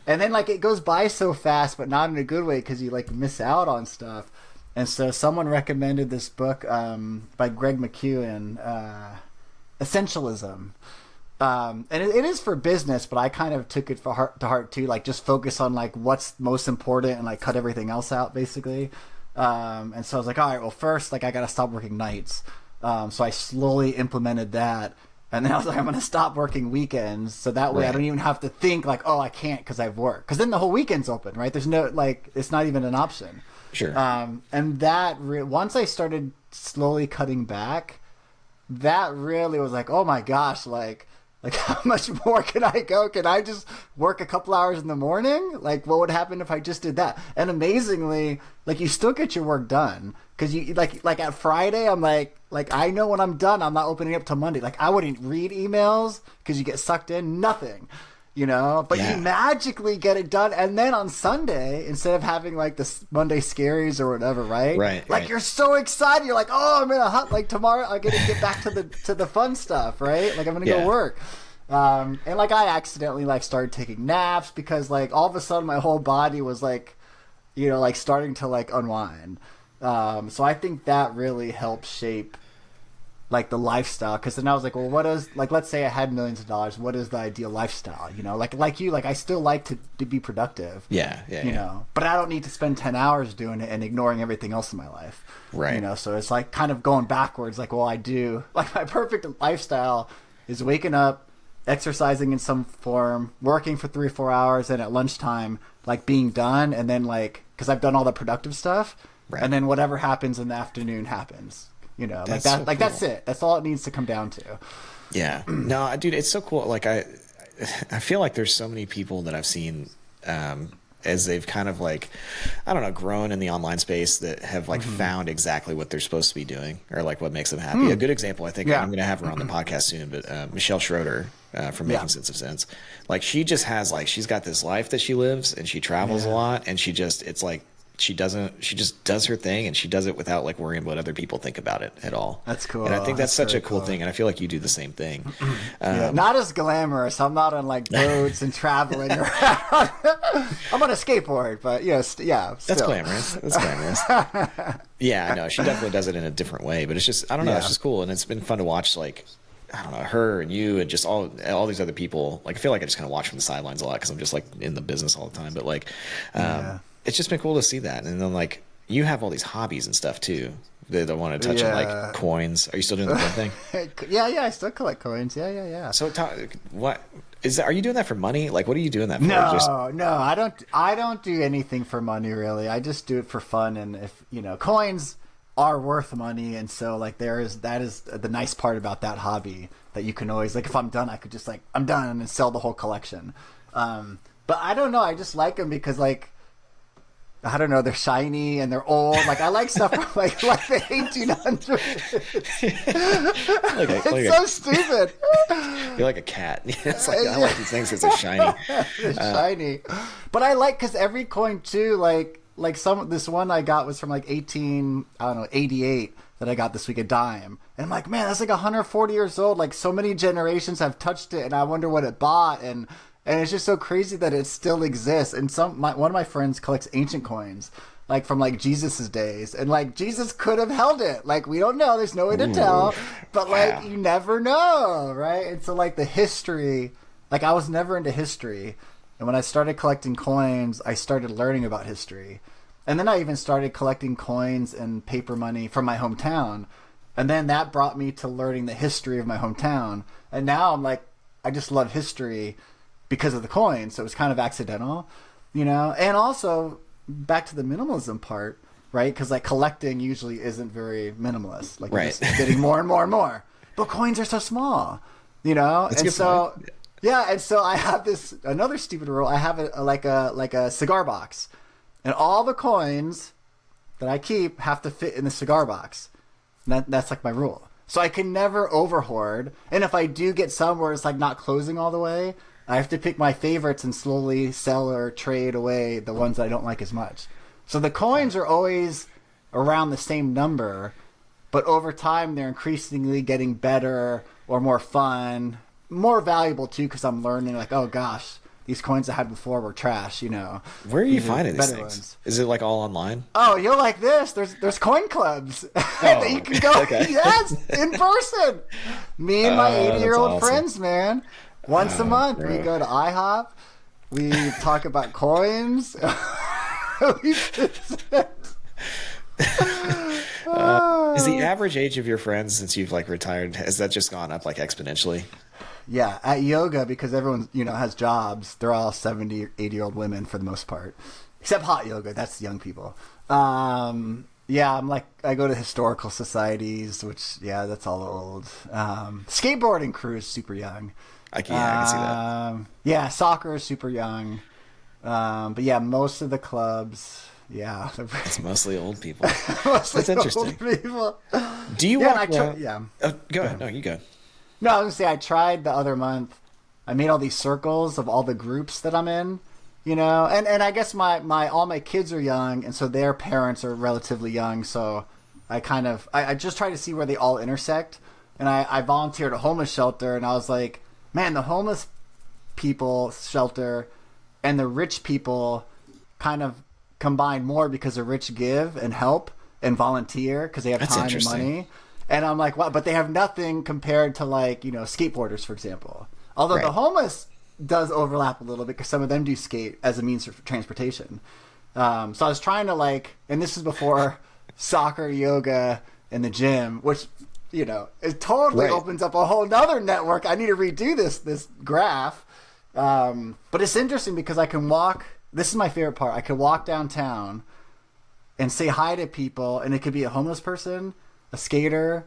And then like it goes by so fast, but not in a good way because you like miss out on stuff. And so someone recommended this book by Greg McKeown, Essentialism. And it is for business, but I kind of took it to heart too. Like just focus on like what's most important and like cut everything else out basically. And so I was like, all right, well first, like I got to stop working nights. So I slowly implemented that. And then I was like, I'm going to stop working weekends. So that way I don't even have to think like, oh, I can't because I have work. Because then the whole weekend's open, right? There's no, like, it's not even an option. Sure. And that, once I started slowly cutting back, that really was like, oh my gosh, like how much more can I go? Can I just work a couple hours in the morning? Like what would happen if I just did that? And amazingly, like you still get your work done because you like at Friday, I'm like I know when I'm done, I'm not opening up till Monday. Like I wouldn't read emails because you get sucked in, nothing. But you magically get it done. And then on Sunday, instead of having like this Monday scaries or whatever, right? You're so excited. You're like, oh, I'm going to like tomorrow I'm going to get back to the fun stuff, right? Like I'm going to go work. And like I accidentally like started taking naps because like all of a sudden my whole body was like, like starting to like unwind. So I think that really helped shape like the lifestyle, because then I was like, well, what is, like, let's say I had millions of dollars, what is the ideal lifestyle? Like you, like I still like to be productive. Yeah. But I don't need to spend 10 hours doing it and ignoring everything else in my life. Right. So it's like kind of going backwards. Like, well, I do like my perfect lifestyle is waking up, exercising in some form, working for 3 or 4 hours, and at lunchtime, like being done, and then like, because I've done all the productive stuff, and then whatever happens in the afternoon happens. That's like that, so like cool. That's it. That's all it needs to come down to. Yeah. No, dude, it's so cool. Like I feel like there's so many people that I've seen as they've kind of like, I don't know, grown in the online space that have like found exactly what they're supposed to be doing or like what makes them happy. A good example, I think I'm going to have her on the podcast soon, but Michelle Schroeder from Making Sense of Sense. Like she just has like, she's got this life that she lives and she travels a lot, and it's like, she just does her thing, and she does it without like worrying what other people think about it at all. That's cool. And I think that's such a cool thing. And I feel like you do the same thing. Not as glamorous. I'm not on like boats and traveling around. I'm on a skateboard, but still. That's glamorous. That's glamorous. Yeah, I know. She definitely does it in a different way, but it's just, I don't know. It's just cool. And it's been fun to watch, like, I don't know, her and you and just all these other people. Like, I feel like I just kind of watch from the sidelines a lot because I'm just like in the business all the time. But like, it's just been cool to see that. And then like you have all these hobbies and stuff too that I want to touch on, like coins. Are you still doing the coin thing? Yeah, I still collect coins. Yeah. So what is that? Are you doing that for money? Like what are you doing that for? No, I don't do anything for money really. I just do it for fun. And if coins are worth money, and so like that is the nice part about that hobby, that you can always like, if I'm done, I could just like, I'm done and sell the whole collection. But I don't know, I just like them because like, I don't know, they're shiny and they're old. Like I like stuff from like the 1800s. It's so stupid. You're like a cat. It's like I like these things because they're shiny. They're shiny. But I like, because every coin too, like this one I got was from like 88 that I got this week, a dime. And I'm like, man, that's like 140 years old. Like so many generations have touched it, and I wonder what it bought. And it's just so crazy that it still exists. And one of my friends collects ancient coins, like from like Jesus's days, and like Jesus could have held it. Like we don't know. There's no way to tell. But like you never know, right? And so like the history, like I was never into history, and when I started collecting coins, I started learning about history, and then I even started collecting coins and paper money from my hometown, and then that brought me to learning the history of my hometown, and now I'm like, I just love history because of the coins. So it was kind of accidental, And also back to the minimalism part, right? Because like collecting usually isn't very minimalist. Like you're Right. just getting more and more and more. But coins are so small, you know? That's a And good so point. yeah, and so I have this another stupid rule. I have like a cigar box. And all the coins that I keep have to fit in the cigar box. And that's like my rule. So I can never overhoard. And if I do get some where it's like not closing all the way, I have to pick my favorites and slowly sell or trade away the ones that I don't like as much. So the coins are always around the same number, but over time they're increasingly getting better or more fun, more valuable too, because I'm learning like, oh gosh, these coins I had before were trash, you know. Where are you These are finding these better things? ones. Is it like all online? Oh, you'll like this. There's coin clubs that you can go. Okay. Yes, in person. Me and my 80-year-old awesome. friends, man. Once a month, we bro. go to IHOP. We talk about coins. We visit. Is the average age of your friends since you've like retired, has that just gone up like exponentially? Yeah, at yoga, because everyone, you know, has jobs, they're all 70, 80-year-old women for the most part. Except hot yoga, that's young people. Yeah, I'm like, I go to historical societies, which, yeah, that's all old. Skateboarding crew is super young. I can see that. Yeah, soccer is super young. But yeah, most of the clubs, yeah. It's mostly old people. Mostly That's interesting. old people. Do you Yeah, walk and around? yeah. Go ahead. No, you go. No, I was gonna say I tried the other month. I made all these circles of all the groups that I'm in, you know, and I guess my all my kids are young, and so their parents are relatively young. So I just try to see where they all intersect, and I volunteered at a homeless shelter, and I was like, man, the homeless people shelter and the rich people kind of combine more because the rich give and help and volunteer because they have That's time and interesting. money. And I'm like, wow, but they have nothing compared to like, you know, skateboarders, for example. Although Right. the homeless does overlap a little bit because some of them do skate as a means of transportation. So I was trying to like, and this is before soccer, yoga, and the gym, which, you know, it totally Right. opens up a whole nother network. I need to redo this graph. But it's interesting because I can walk. This is my favorite part. I could walk downtown and say hi to people, and it could be a homeless person, a skater,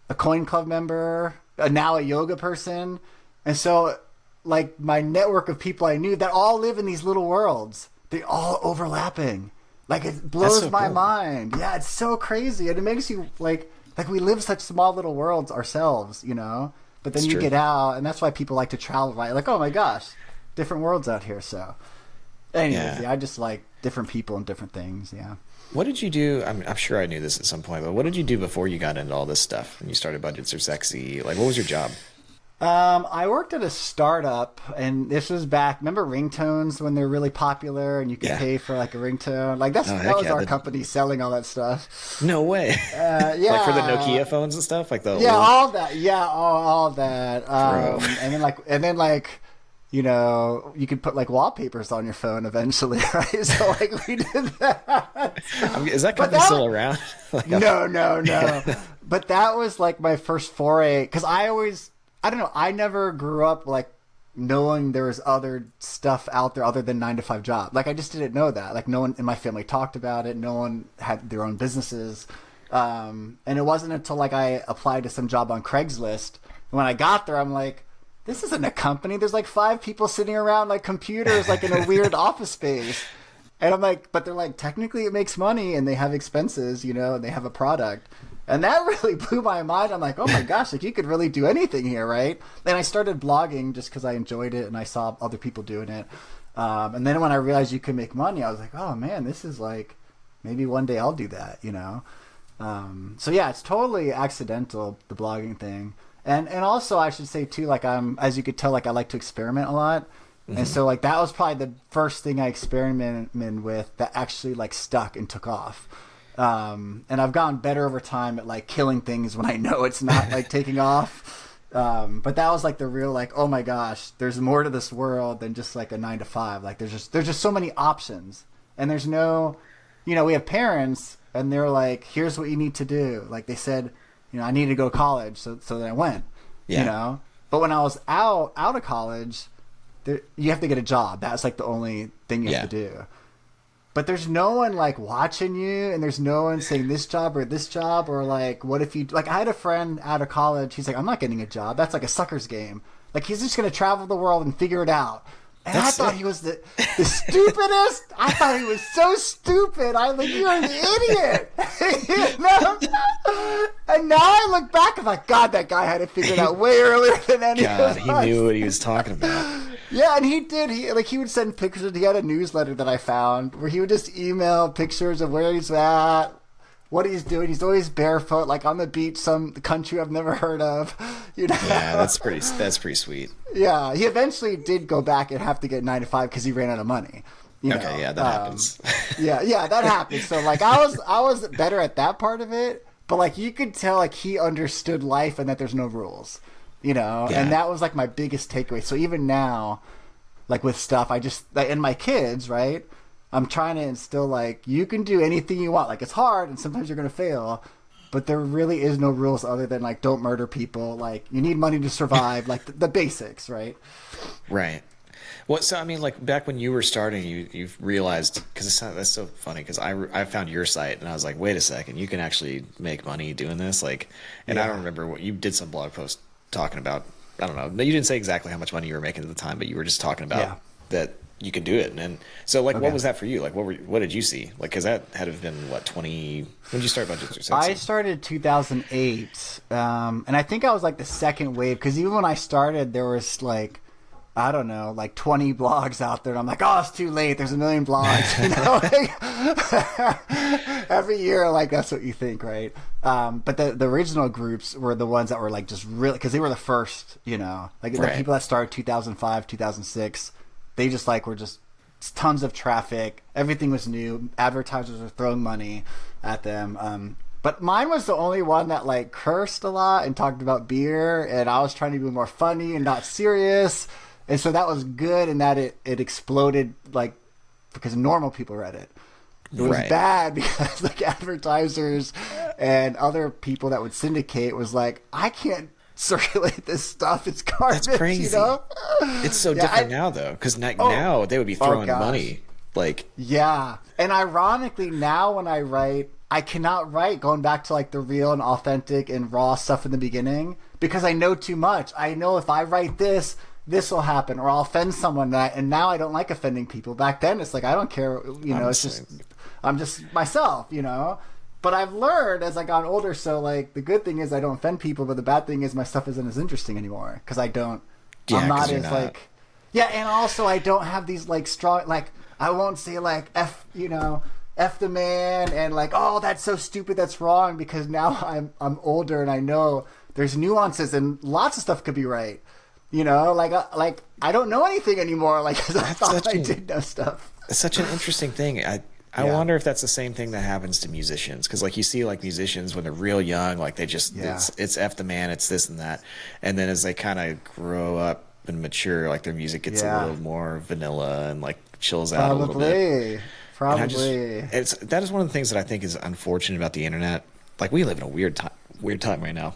a coin club member, now a yoga person. And so, like, my network of people I knew that all live in these little worlds, they all overlapping. Like, it blows so my cool. mind. Yeah, it's so crazy. And it makes you, like we live such small little worlds ourselves, you know? But then It's you true. get out, and that's why people like to travel, right? Like, oh my gosh, different worlds out here. So, anyways, Yeah. yeah, I just like different people and different things, yeah. What did you do? I'm sure I knew this at some point, but what did you do before you got into all this stuff? When you started Budgets Are Sexy? Like, what was your job? I worked at a startup, and this was back. Remember ringtones when they were really popular, and you could Yeah. pay for like a ringtone? Like that heck was yeah, our company selling all that stuff. No way. Yeah, Like for the Nokia phones and stuff, like the yeah, old- all that. Yeah, all that. Bro. And then like, you know, you could put like wallpapers on your phone eventually, right? So like we did that. Is that But company that still was- around? Like, No. But that was like my first foray because I don't know, I never grew up like knowing there was other stuff out there other than 9-to-5 job. Like I just didn't know that. Like no one in my family talked about it. No one had their own businesses. And it wasn't until like I applied to some job on Craigslist. And when I got there, I'm like, this isn't a company. There's like 5 people sitting around like computers, like in a weird office space. And I'm like, but they're like, technically it makes money and they have expenses, you know, and they have a product. And that really blew my mind. I'm like, oh my gosh, like you could really do anything here, right? And I started blogging just because I enjoyed it and I saw other people doing it. And then when I realized you could make money, I was like, oh man, this is like, maybe one day I'll do that, you know? So yeah, it's totally accidental, the blogging thing. And also I should say too, like as you could tell, like I like to experiment a lot. Mm-hmm. And so like that was probably the first thing I experimented with that actually like stuck and took off. And I've gotten better over time at like killing things when I know it's not like taking off. But that was like the real like, oh my gosh, there's more to this world than just like a 9-to-5. Like there's just so many options, and there's no, you know, we have parents and they're like, here's what you need to do. Like they said, you know, I need to go to college. So then I went, you know, but when I was out of college, you have to get a job. That's like the only thing you have to do. but there's no one like watching you, and there's no one saying this job, or like, what if you, like, I had a friend out of college, he's like, I'm not getting a job. That's like a sucker's game. Like, he's just going to travel the world and figure it out. And I thought he was the stupidest. I thought he was so stupid. I was like, you're an idiot. You know? And now I look back, I'm like, God, that guy had it figured out way earlier than any of us. He knew what he was talking about. Yeah, and he did. He would send pictures. He had a newsletter that I found where he would just email pictures of where he's at, what he's doing. He's always barefoot, like on the beach, some country I've never heard of. You know? Yeah, that's pretty sweet. Yeah, he eventually did go back and have to get 9 to 5 because he ran out of money. Okay, yeah, that happens. yeah, that happens. So like, I was better at that part of it, but like, you could tell like he understood life and that there's no rules. Yeah. And that was like my biggest takeaway. So even now, like with stuff, I just, like, and my kids, right? I'm trying to instill like, you can do anything you want. Like, it's hard and sometimes you're going to fail, but there really is no rules other than like, don't murder people. Like, you need money to survive, like the basics, right? Right. Well, so I mean, like back when you were starting, you've realized, because that's so funny, because I found your site and I was like, wait a second, you can actually make money doing this, like, and I don't remember what you did, some blog post talking about. I don't know. You didn't say exactly how much money you were making at the time, but you were just talking about that you could do it. And so, like, what was that for you? Like, what did you see? Like, because that had to have been what, 20? When did you start Budgets Are Sexy? I started 2008, and I think I was like the second wave, because even when I started, there was like, I don't know, like 20 blogs out there. And I'm like, oh, it's too late. There's a million blogs. You know, like, every year, like, that's what you think, right? But the original groups were the ones that were like just really, because they were the first, you know, like the people that started 2005, 2006, they just like were just tons of traffic. Everything was new. Advertisers were throwing money at them. But mine was the only one that like cursed a lot and talked about beer, and I was trying to be more funny and not serious. And so that was good in that it exploded, like, because normal people read it. It was bad because like advertisers and other people that would syndicate was like, I can't circulate this stuff. It's garbage. That's crazy. You know? It's so different now though, because now they would be throwing money. Like, yeah. And ironically, now when I write, I cannot write going back to like the real and authentic and raw stuff in the beginning because I know too much. I know if I write this will happen, or I'll offend someone. And now I don't like offending people. Back then, it's like, I don't care, you know, it's just, I'm just myself, you know. But I've learned as I got older, so like the good thing is I don't offend people, but the bad thing is my stuff isn't as interesting anymore because I don't, I'm not as like, and also I don't have these like strong, like, I won't say like F the man and like, oh, that's so stupid, that's wrong, because now I'm older and I know there's nuances and lots of stuff could be right. You know, like I don't know anything anymore. Like, cause I thought I did know stuff. It's such an interesting thing. I wonder if that's the same thing that happens to musicians. Because like you see like musicians when they're real young, like they just it's F the man, it's this and that, and then as they kind of grow up and mature, like their music gets a little more vanilla and like chills out a little bit. Probably. That is one of the things that I think is unfortunate about the internet. Like we live in a weird time right now.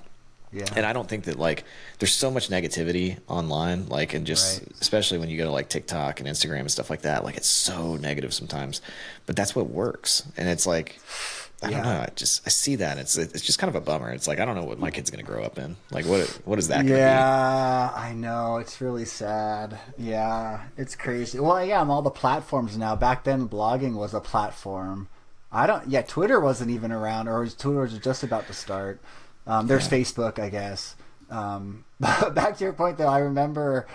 Yeah. And I don't think that like there's so much negativity online, like, and just especially when you go to like TikTok and Instagram and stuff like that, like it's so negative sometimes, but that's what works. And it's like, I don't know. I see that. It's just kind of a bummer. It's like, I don't know what my kid's going to grow up in. Like what is that going to be? Yeah, I know. It's really sad. Yeah, it's crazy. Well, yeah, on all the platforms now. Back then blogging was a platform. Twitter wasn't even around, or Twitter was just about to start. There's Facebook, I guess. But back to your point, though, I remember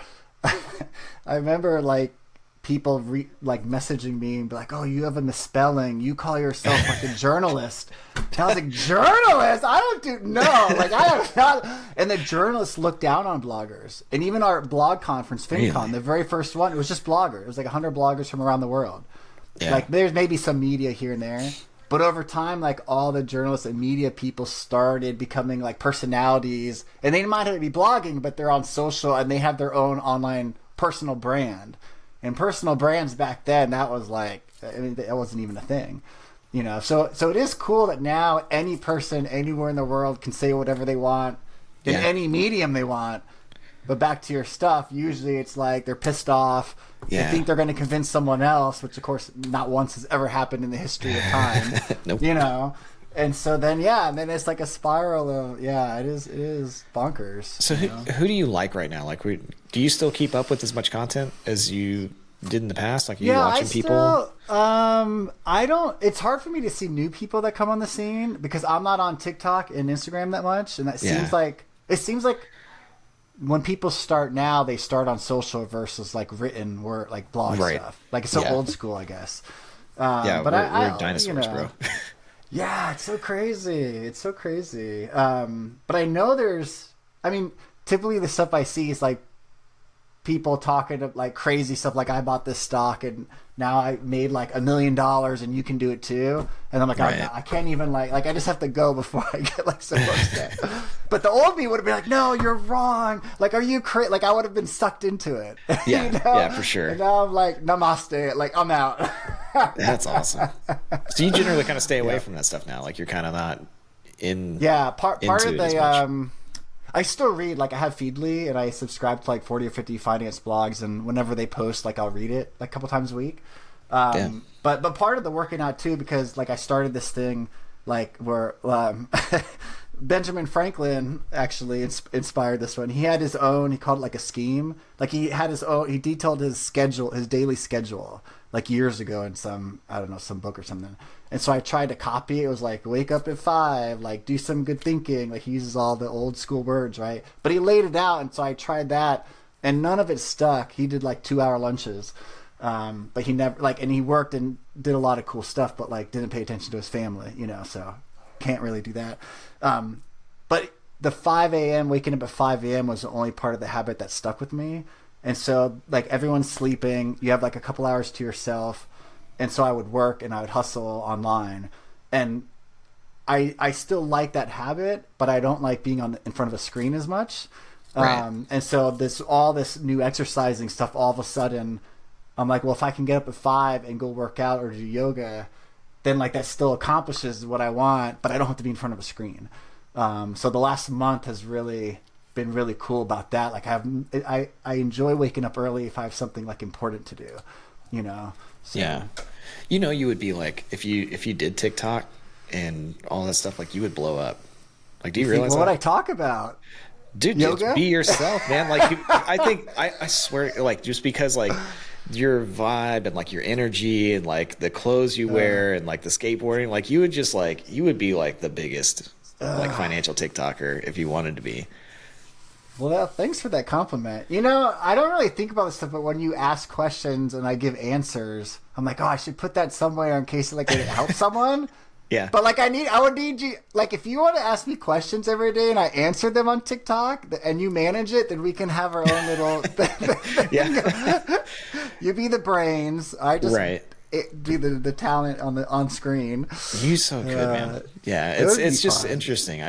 like people messaging me and be like, "Oh, you have a misspelling. You call yourself like a journalist." And I was like, "Journalist? I don't do like I have not." And the journalists look down on bloggers. And even our blog conference, FinCon, the very first one, it was just bloggers. It was like 100 bloggers from around the world. Yeah. Like there's maybe some media here and there. But over time, like all the journalists and media people started becoming like personalities, and they might not be blogging, but they're on social and they have their own online personal brand. And personal brands back then, that was like, I mean, it wasn't even a thing, you know. So it is cool that now any person anywhere in the world can say whatever they want in any medium they want. But back to your stuff, usually it's like they're pissed off. Yeah. They think they're going to convince someone else, which of course not once has ever happened in the history of time. Nope. You know? And so then, and then it's like a spiral of, it is bonkers. So who do you like right now? Like, do you still keep up with as much content as you did in the past? Like, are you watching people? I don't, it's hard for me to see new people that come on the scene because I'm not on TikTok and Instagram that much. And that seems like, when people start now, they start on social versus like written word, like blog stuff. Like it's so old school, I guess. But we're dinosaurs, bro. Yeah, it's so crazy. It's so crazy. But I know typically the stuff I see is like people talking of like crazy stuff, like I bought this stock and now I made like $1 million and you can do it too. And I'm like, I can't even like I just have to go before I get like so upset. But the old me would have been like, no, you're wrong. Like, are you crazy? Like, I would have been sucked into it. Yeah, you know? Yeah, for sure. And now I'm like, namaste. Like, I'm out. That's awesome. So you generally kind of stay away from that stuff now. Like, you're kind of not in. Yeah, part of the I still read, like I have Feedly and I subscribe to like 40 or 50 finance blogs, and whenever they post, like I'll read it like a couple times a week. But part of the working out too, because like I started this thing like where Benjamin Franklin actually inspired this one. He had his own, he called it like a scheme. Like he had his own, he detailed his schedule, his daily schedule like years ago in some book or something. And so I tried to copy it. It was like, wake up at 5, like do some good thinking. Like he uses all the old school words, right? But he laid it out. And so I tried that and none of it stuck. He did like 2-hour lunches. But he never and he worked and did a lot of cool stuff, but like didn't pay attention to his family, so can't really do that. But the 5 a.m. waking up at 5 a.m. was the only part of the habit that stuck with me. And so like everyone's sleeping, you have like a couple hours to yourself. And so I would work and I would hustle online, and I still like that habit, but I don't like being in front of a screen as much. Right. And so all this new exercising stuff, all of a sudden I'm like, well, if I can get up at 5 and go work out or do yoga, then like that still accomplishes what I want, but I don't have to be in front of a screen. So the last month has really been really cool about that. Like I enjoy waking up early if I have something like important to do, So. Yeah. You would be like, if you did TikTok and all that stuff, like you would blow up. Like, do you realize what I talk about? Dude, just be yourself, man. Like, I swear, like, just because like your vibe and like your energy and like the clothes you wear and like the skateboarding, like you would be like the biggest like financial TikToker if you wanted to be. Well, thanks for that compliment. I don't really think about this stuff, but when you ask questions and I give answers, I'm like, oh, I should put that somewhere in case like it helps someone. Yeah. But like I would need you, like if you want to ask me questions every day and I answer them on TikTok and you manage it, then we can have our own little Yeah. You be the brains. I just be the talent on screen. You so good, man. Yeah, it's just fun. Interesting.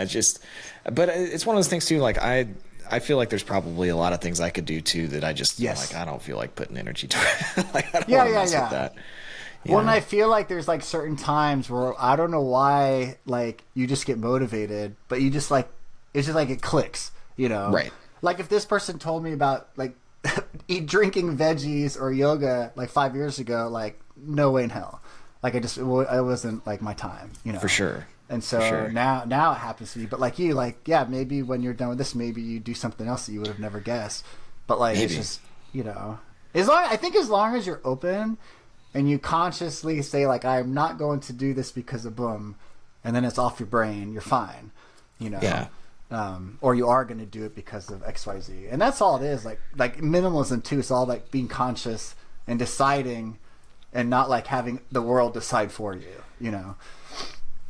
But it's one of those things too, like I feel like there's probably a lot of things I could do too that I just like I don't feel like putting energy to it. Like I don't want to mess with that. Well, and I feel like there's like certain times where I don't know why, like you just get motivated, but you just like it's just like it clicks, Right. Like if this person told me about like drinking veggies or yoga like 5 years ago, like no way in hell. Like it wasn't like my time, For sure. And so now it happens to me. But like you, like maybe when you're done with this, maybe you do something else that you would have never guessed. But like it's just as long as you're open. And you consciously say, like, I'm not going to do this because of boom, and then it's off your brain, you're fine, Yeah. Or you are going to do it because of X, Y, Z. And that's all it is. Like minimalism, too, is all like being conscious and deciding and not like having the world decide for you,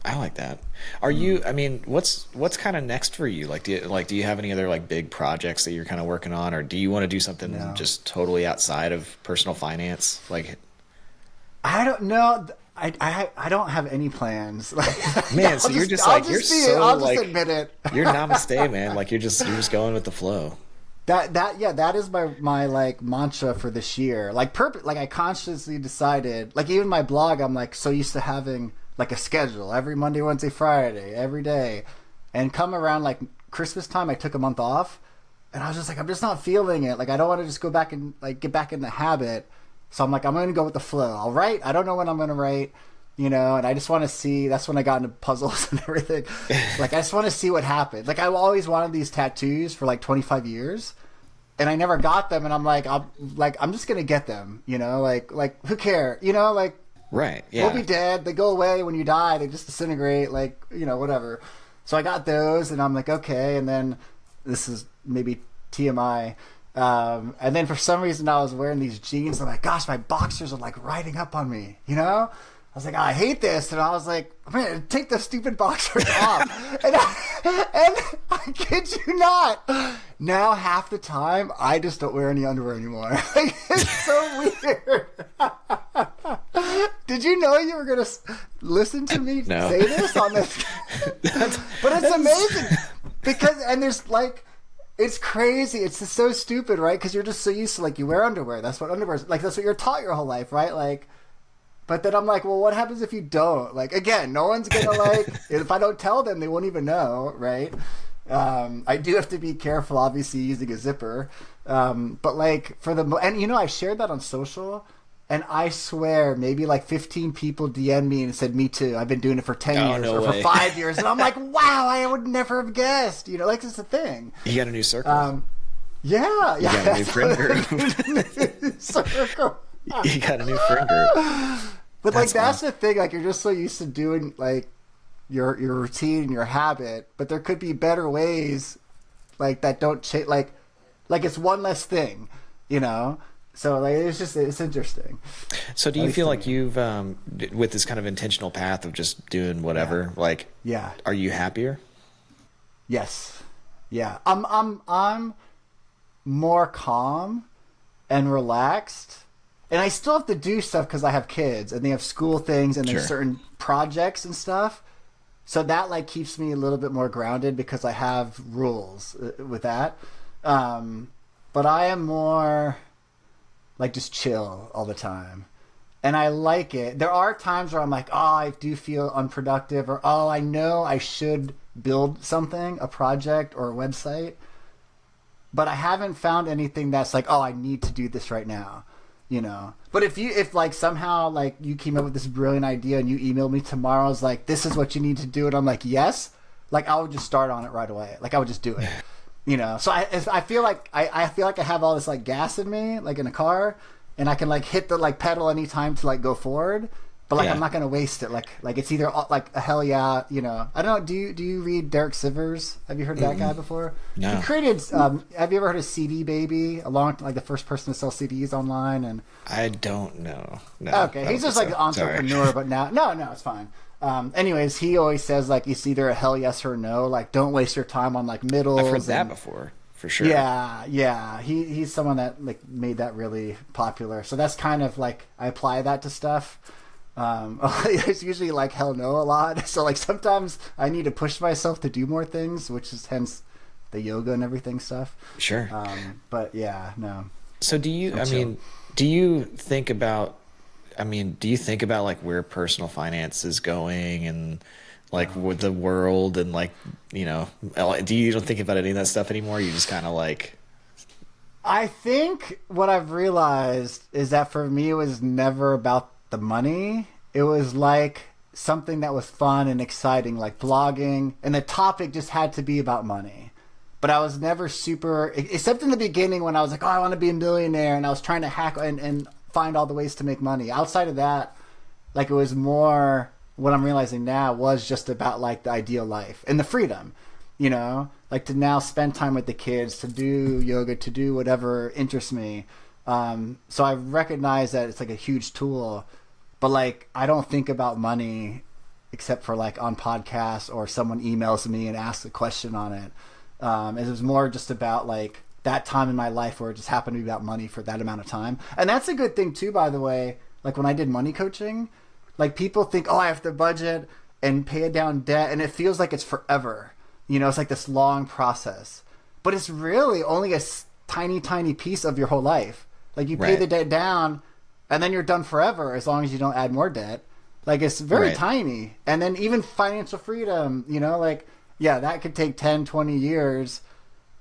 I like that. Are you, what's kind of next for you? Like, do you have any other like big projects that you're kind of working on, or do you want to do something just totally outside of personal finance? Like, I don't know. I don't have any plans. Man, so you're just like, I'll just admit it. You're namaste, man. Like you're just going with the flow. That is my like mantra for this year. Like I consciously decided, like even my blog, I'm like so used to having like a schedule every Monday, Wednesday, Friday, every day. And come around like Christmas time, I took a month off. And I was just like, I'm just not feeling it. Like, I don't want to just go back and like get back in the habit. So I'm like, I'm going to go with the flow. I'll write. I don't know when I'm going to write, you know, and I just want to see. That's when I got into puzzles and everything. Like, I just want to see what happens. Like, I always wanted these tattoos for like 25 years. And I never got them. And I'm like, I'm just going to get them, you know, like, who cares? You know, like, right. Yeah. We'll be dead. They go away when you die. They just disintegrate, like, you know, whatever. So I got those and I'm like, okay. And then this is maybe TMI. And then for some reason I was wearing these jeans. I'm like, gosh, my boxers are like riding up on me, you know? I was like, I hate this. And I was like, man, take the stupid boxers off. and I kid you not, now half the time I just don't wear any underwear anymore. Like, it's so weird. Did you know you were going to listen to me say this on this? But it's amazing. Because, and there's like, it's crazy. It's just so stupid, right? Because you're just so used to, like, you wear underwear. That's what underwear is. Like, that's what you're taught your whole life, right? Like, but then I'm like, well, what happens if you don't? Like, again, no one's going to, like, if I don't tell them, they won't even know, right? I do have to be careful, obviously, using a zipper. But, like, and, you know, I shared that on social, and I swear maybe, like, 15 people DM'd me and said, me too. I've been doing it for 10 years or for 5 years. And I'm like, wow, I would never have guessed. You know, like, it's a thing. You got a new circle. Yeah. You got a new friend group. Circle. You got a new friend group. But that's the thing. Like, you're just so used to doing like your routine, your habit. But there could be better ways, like that don't change. Like it's one less thing, you know. So like it's interesting. So do you feel like you've with this kind of intentional path of just doing whatever? Are you happier? Yes. Yeah. I'm more calm and relaxed. And I still have to do stuff because I have kids and they have school things and there's certain projects and stuff. So that like keeps me a little bit more grounded because I have rules with that. But I am more like just chill all the time. And I like it. There are times where I'm like, oh, I do feel unproductive, or, oh, I know I should build something, a project or a website. But I haven't found anything that's like, oh, I need to do this right now. You know, but if like somehow like you came up with this brilliant idea and you emailed me tomorrow, it's like, this is what you need to do, and I'm like, yes, like I would just start on it right away. Like I would just do it, you know. So I feel like I feel like I have all this like gas in me, like in a car, and I can like hit the like pedal anytime to like go forward. But like I'm not gonna waste it. Like it's either like a hell yeah, you know. I don't know. Do you read Derek Sivers? Have you heard of that guy before? No. He created. Have you ever heard of CD Baby? Like the first person to sell CDs online. And I don't know. No. Okay, he's just like an entrepreneur, but now no, it's fine. Anyways, he always says like it's either a hell yes or no. Like don't waste your time on like middles. I've heard that before. For sure. Yeah. He's someone that like made that really popular. So that's kind of like I apply that to stuff. It's usually like hell no a lot. So like sometimes I need to push myself to do more things, which is hence the yoga and everything stuff. Sure. But yeah, no. So do you think about like where personal finance is going and like with the world and like, you know, you don't think about any of that stuff anymore? You just kind of like, I think what I've realized is that for me it was never about the money. It was like something that was fun and exciting, like blogging, and the topic just had to be about money. But I was never super, except in the beginning when I was like, oh, I want to be a millionaire, and I was trying to hack and find all the ways to make money. Outside of that, like it was more, what I'm realizing now was just about like the ideal life and the freedom, you know, like to now spend time with the kids, to do yoga, to do whatever interests me. So I recognize that it's like a huge tool. But like, I don't think about money except for like on podcasts or someone emails me and asks a question on it. It was more just about like that time in my life where it just happened to be about money for that amount of time. And that's a good thing too, by the way. Like when I did money coaching, like people think, oh, I have to budget and pay down debt. And it feels like it's forever. You know, it's like this long process. But it's really only a tiny, tiny piece of your whole life. Like you pay the debt down and then you're done forever as long as you don't add more debt. Like it's very tiny. And then even financial freedom, you know, like, yeah, that could take 10, 20 years.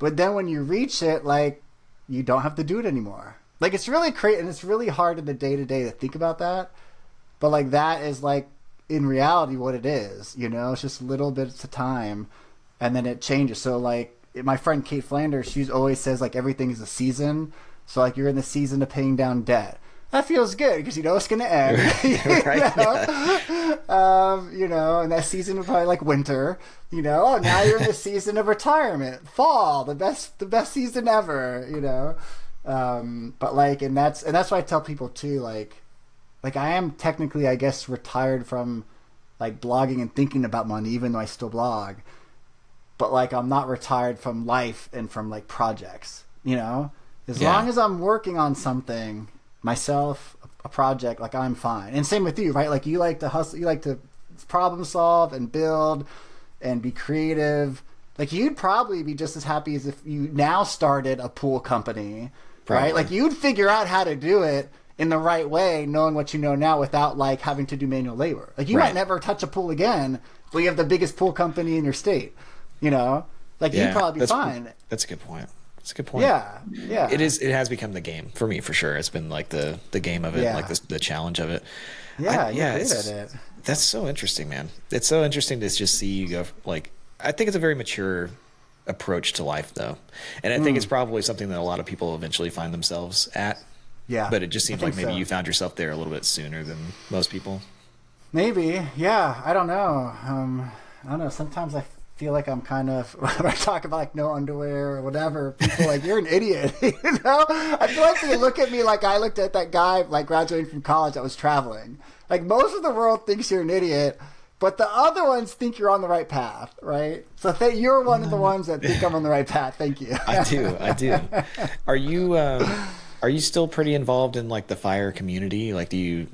But then when you reach it, like, you don't have to do it anymore. Like, it's really crazy, and it's really hard in the day-to-day to think about that. But, like, that is, like, in reality what it is, you know? It's just little bits of time, and then it changes. So, like, my friend Kate Flanders, she always says, like, everything is a season. So, like, you're in the season of paying down debt. That feels good because you know it's going to end. You know, and that season would probably like winter. You know, oh, now you're in the season of retirement, fall, the best season ever. You know, but like, and that's why I tell people too, like I am technically, I guess, retired from like blogging and thinking about money, even though I still blog. But like, I'm not retired from life and from like projects. You know, as long as I'm working on something. Myself, a project, like I'm fine. And same with you, right? Like you like to hustle, you like to problem solve and build and be creative. Like you'd probably be just as happy as if you now started a pool company, right? Like you'd figure out how to do it in the right way, knowing what you know now without like having to do manual labor. Like you might never touch a pool again, but you have the biggest pool company in your state, you know? Like you'd probably be fine. That's a good point. That's a good point. Yeah. It has become the game for me for sure. It's been like the game of it, like the challenge of it. That's so interesting, man. It's so interesting to just see you go. Like, I think it's a very mature approach to life, though, and I think it's probably something that a lot of people eventually find themselves at. Yeah. But it just seems like maybe you found yourself there a little bit sooner than most people. Maybe, yeah. I don't know. I don't know. Sometimes I feel like I'm kind of, when I talk about like no underwear or whatever, people are like, you're an idiot. You know, I feel like they look at me like I looked at that guy like graduating from college that was traveling. Like most of the world thinks you're an idiot, but the other ones think you're on the right path, right? So you're one of the ones that think I'm on the right path. Thank you. I do. Are you still pretty involved in like the fire community? Like, is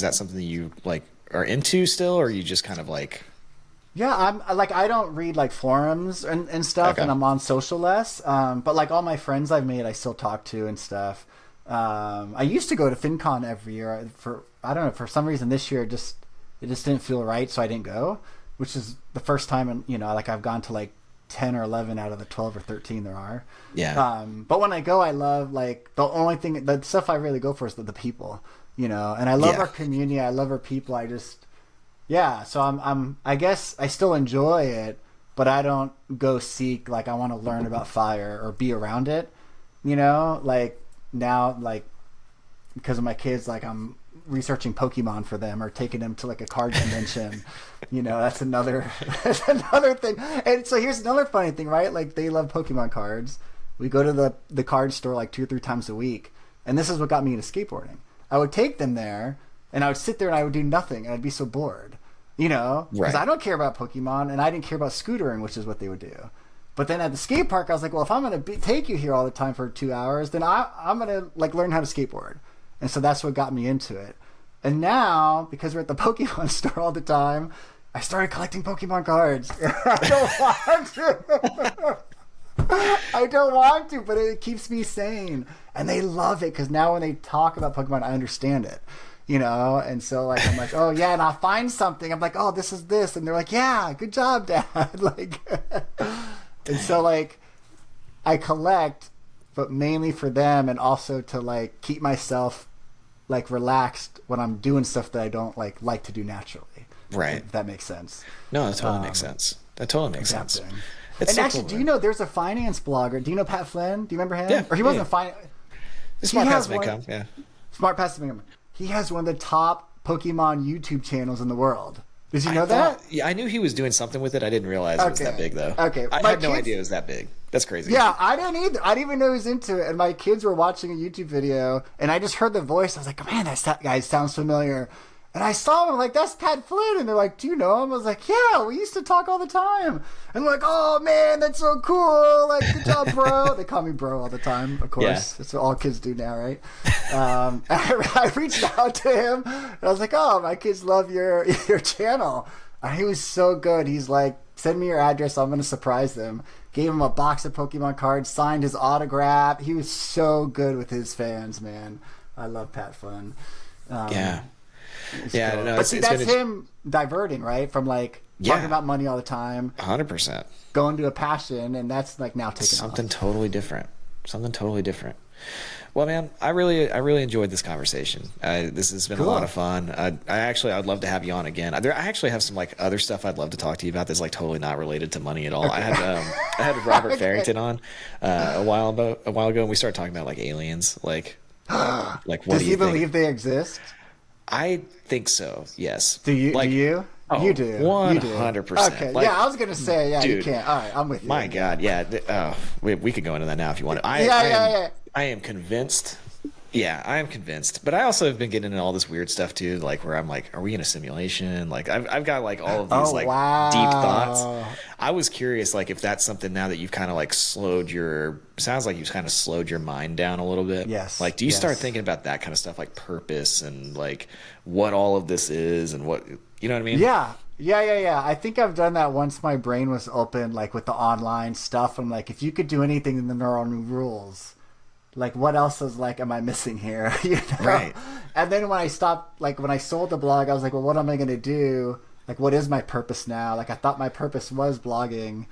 that something that you like are into still, or are you just kind of like? Yeah, I'm like, I don't read like forums and stuff, and I'm on social less. But like all my friends I've made, I still talk to and stuff. I used to go to FinCon every year I don't know, for some reason this year it just didn't feel right, so I didn't go, which is the first time like I've gone to like 10 or 11 out of the 12 or 13 there are. Yeah. But when I go, I love like the stuff I really go for is the people, you know, and I love our community. I love our people. So I guess I still enjoy it, but I don't go seek, like, I want to learn about fire or be around it, you know, like now, like, because of my kids, like I'm researching Pokemon for them or taking them to like a card convention, you know, that's another thing. And so here's another funny thing, right? Like they love Pokemon cards. We go to the card store like 2 or 3 times a week. And this is what got me into skateboarding. I would take them there and I would sit there and I would do nothing and I'd be so bored. You know, because I don't care about Pokemon and I didn't care about scootering, which is what they would do. But then at the skate park, I was like, well, if I'm going to take you here all the time for 2 hours, then I'm going to like learn how to skateboard. And so that's what got me into it. And now, because we're at the Pokemon store all the time, I started collecting Pokemon cards. I don't want to, but it keeps me sane. And they love it because now when they talk about Pokemon, I understand it. You know, and so like I'm like, oh yeah, and I'll find something. I'm like, oh, this is this, and they're like, yeah, good job, Dad. Like, and so like I collect, but mainly for them, and also to like keep myself like relaxed when I'm doing stuff that I don't like to do naturally. Right. If that makes sense. No, that totally makes sense. That totally makes sense. It's and so actually, cool, do you know there's a finance blogger? Do you know Pat Flynn? Do you remember him? Yeah. Or he wasn't finance. Smart Passive Income. Yeah. Smart Passive Income. He has one of the top Pokemon YouTube channels in the world. Did you know that? Yeah, I knew he was doing something with it. I didn't realize it was that big, though. Okay. I had no idea it was that big. That's crazy. Yeah, I didn't either. I didn't even know he was into it. And my kids were watching a YouTube video, and I just heard the voice. I was like, man, that guy sounds familiar. And I saw him, like, that's Pat Flynn. And they're like, do you know him? I was like, yeah, we used to talk all the time. And they're like, oh, man, that's so cool. Like, good job, bro. They call me bro all the time, of course. Yeah. That's what all kids do now, right? I reached out to him, and I was like, oh, my kids love your channel. And he was so good. He's like, send me your address. I'm going to surprise them. Gave him a box of Pokemon cards, signed his autograph. He was so good with his fans, man. I love Pat Flynn. Yeah. Yeah, cool. No, but see, that's him diverting, right? From like talking about money all the time, 100%, going to a passion, and that's like now taking something off. totally different. Something totally different. Well, man, I really enjoyed this conversation. This has been a lot of fun. I'd love to have you on again. I actually have some like other stuff I'd love to talk to you about that's like totally not related to money at all. Okay. I had Robert Farrington on a while ago, and we started talking about like aliens. Like what Does do you he believe they exist? I think so. Yes. Do you? Like, do you? Oh, you do. 100%. Okay. Like, I was gonna say, dude, you can't. All right, I'm with you. My God, yeah. We could go into that now if you want to. I am convinced. Yeah, I am convinced. But I also have been getting into all this weird stuff too, like where I'm like, are we in a simulation? Like I've got like all of these deep thoughts. I was curious, like if that's something now that you've kind of like sounds like you've kind of slowed your mind down a little bit. Yes. Like, do you start thinking about that kind of stuff, like purpose and like what all of this is and what, you know what I mean? Yeah. I think I've done that once my brain was open, like with the online stuff. I'm like, if you could do anything in the neural new rules, like what else is like, am I missing here? You know? Right. And then when I stopped, like when I sold the blog, I was like, well, what am I going to do? Like, what is my purpose now? Like, I thought my purpose was blogging,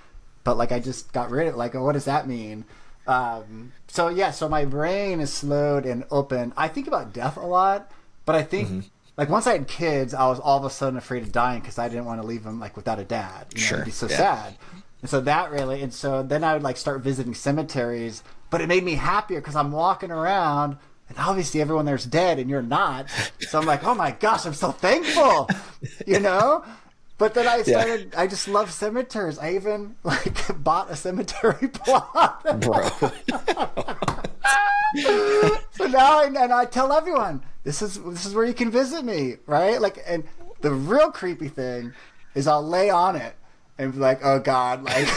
but like, I just got rid of it. Like, what does that mean? So my brain is slowed and open. I think about death a lot, but I think like once I had kids, I was all of a sudden afraid of dying because I didn't want to leave them like without a dad. You know, it'd be so sad. And so and so then I would like start visiting cemeteries, but it made me happier because I'm walking around and obviously everyone there's dead and you're not. So I'm like, oh my gosh, I'm so thankful, you know? But then I started, I just love cemeteries. I even like bought a cemetery plot. Bro. So now I tell everyone, this is where you can visit me, right? Like, and the real creepy thing is I'll lay on it and be like, oh God, like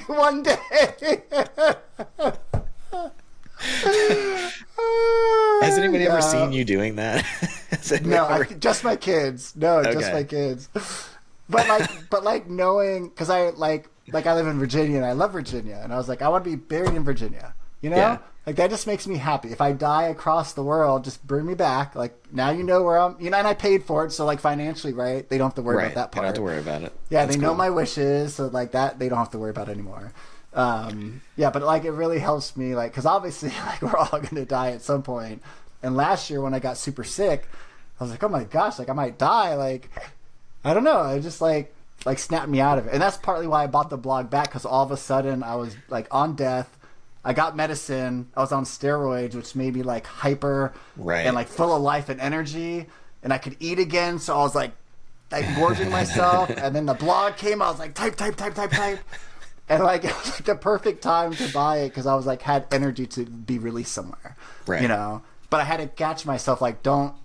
one day. Has anybody ever seen you doing that? No, just my kids. No, just my kids. But like knowing, because I live in Virginia and I love Virginia, and I was like, I want to be buried in Virginia. You know, like that just makes me happy. If I die across the world, just bring me back. Like now you know where I'm. You know, and I paid for it, so like financially, right? They don't have to worry about that part. They don't have to worry about it. Yeah, they know my wishes, so like that they don't have to worry about it anymore. But like it really helps me, like, because obviously like we're all gonna die at some point. And last year when I got super sick, I was like, oh my gosh, like I might die. Like I don't know, it just like snapped me out of it. And that's partly why I bought the blog back, because all of a sudden I was like on death. I got medicine. I was on steroids, which made me like hyper and like full of life and energy. And I could eat again, so I was like gorging myself. And then the blog came. I was like type. And like it was like the perfect time to buy it because I was like had energy to be released somewhere, you know. But I had to catch myself like don't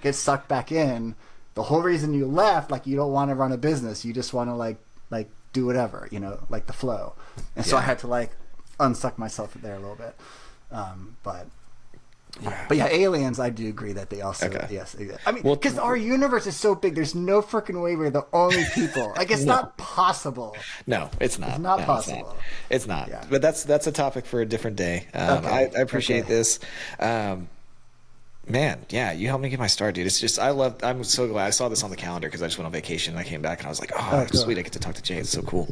get sucked back in. The whole reason you left, like you don't want to run a business, you just want to like do whatever, you know, like the flow. And so I had to like unsuck myself there a little bit. But yeah, aliens, I do agree that they also yes. I mean, because our universe is so big, there's no freaking way we're the only people. Like it's not possible. No, it's not. It's not possible. It's not. Yeah. But that's a topic for a different day. I appreciate this. Man, yeah, you helped me get my start, dude. It's just I'm so glad I saw this on the calendar because I just went on vacation and I came back and I was like, oh cool. Sweet, I get to talk to Jay. It's so cool.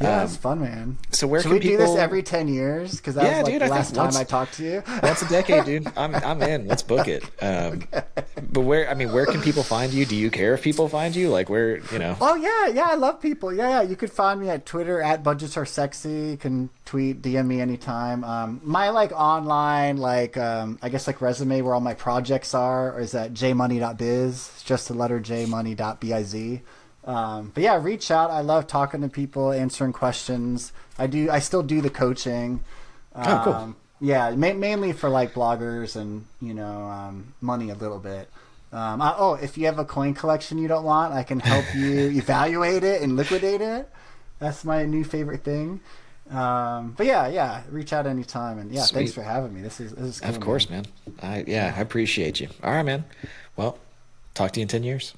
Yeah, it's fun, man. So where Should can we do this every 10 years? Because that was like the last time I talked to you. That's a decade, dude. I'm in. Let's book it. But where can people find you? Do you care if people find you? Like where, you know? Oh yeah, I love people. Yeah. You could find me at Twitter at Budgets Are Sexy. You can tweet, DM me anytime. My like online I guess like resume where all my projects are is at jmoney.biz. It's just the letter jmoney.biz. But yeah, reach out. I love talking to people, answering questions. I still do the coaching. Cool. Yeah, mainly for like bloggers and you know money a little bit. If you have a coin collection you don't want, I can help you evaluate it and liquidate it. That's my new favorite thing. But yeah, reach out anytime. And Sweet. Thanks for having me. This is cool, of course, man. I appreciate you. All right, man. Well, talk to you in 10 years.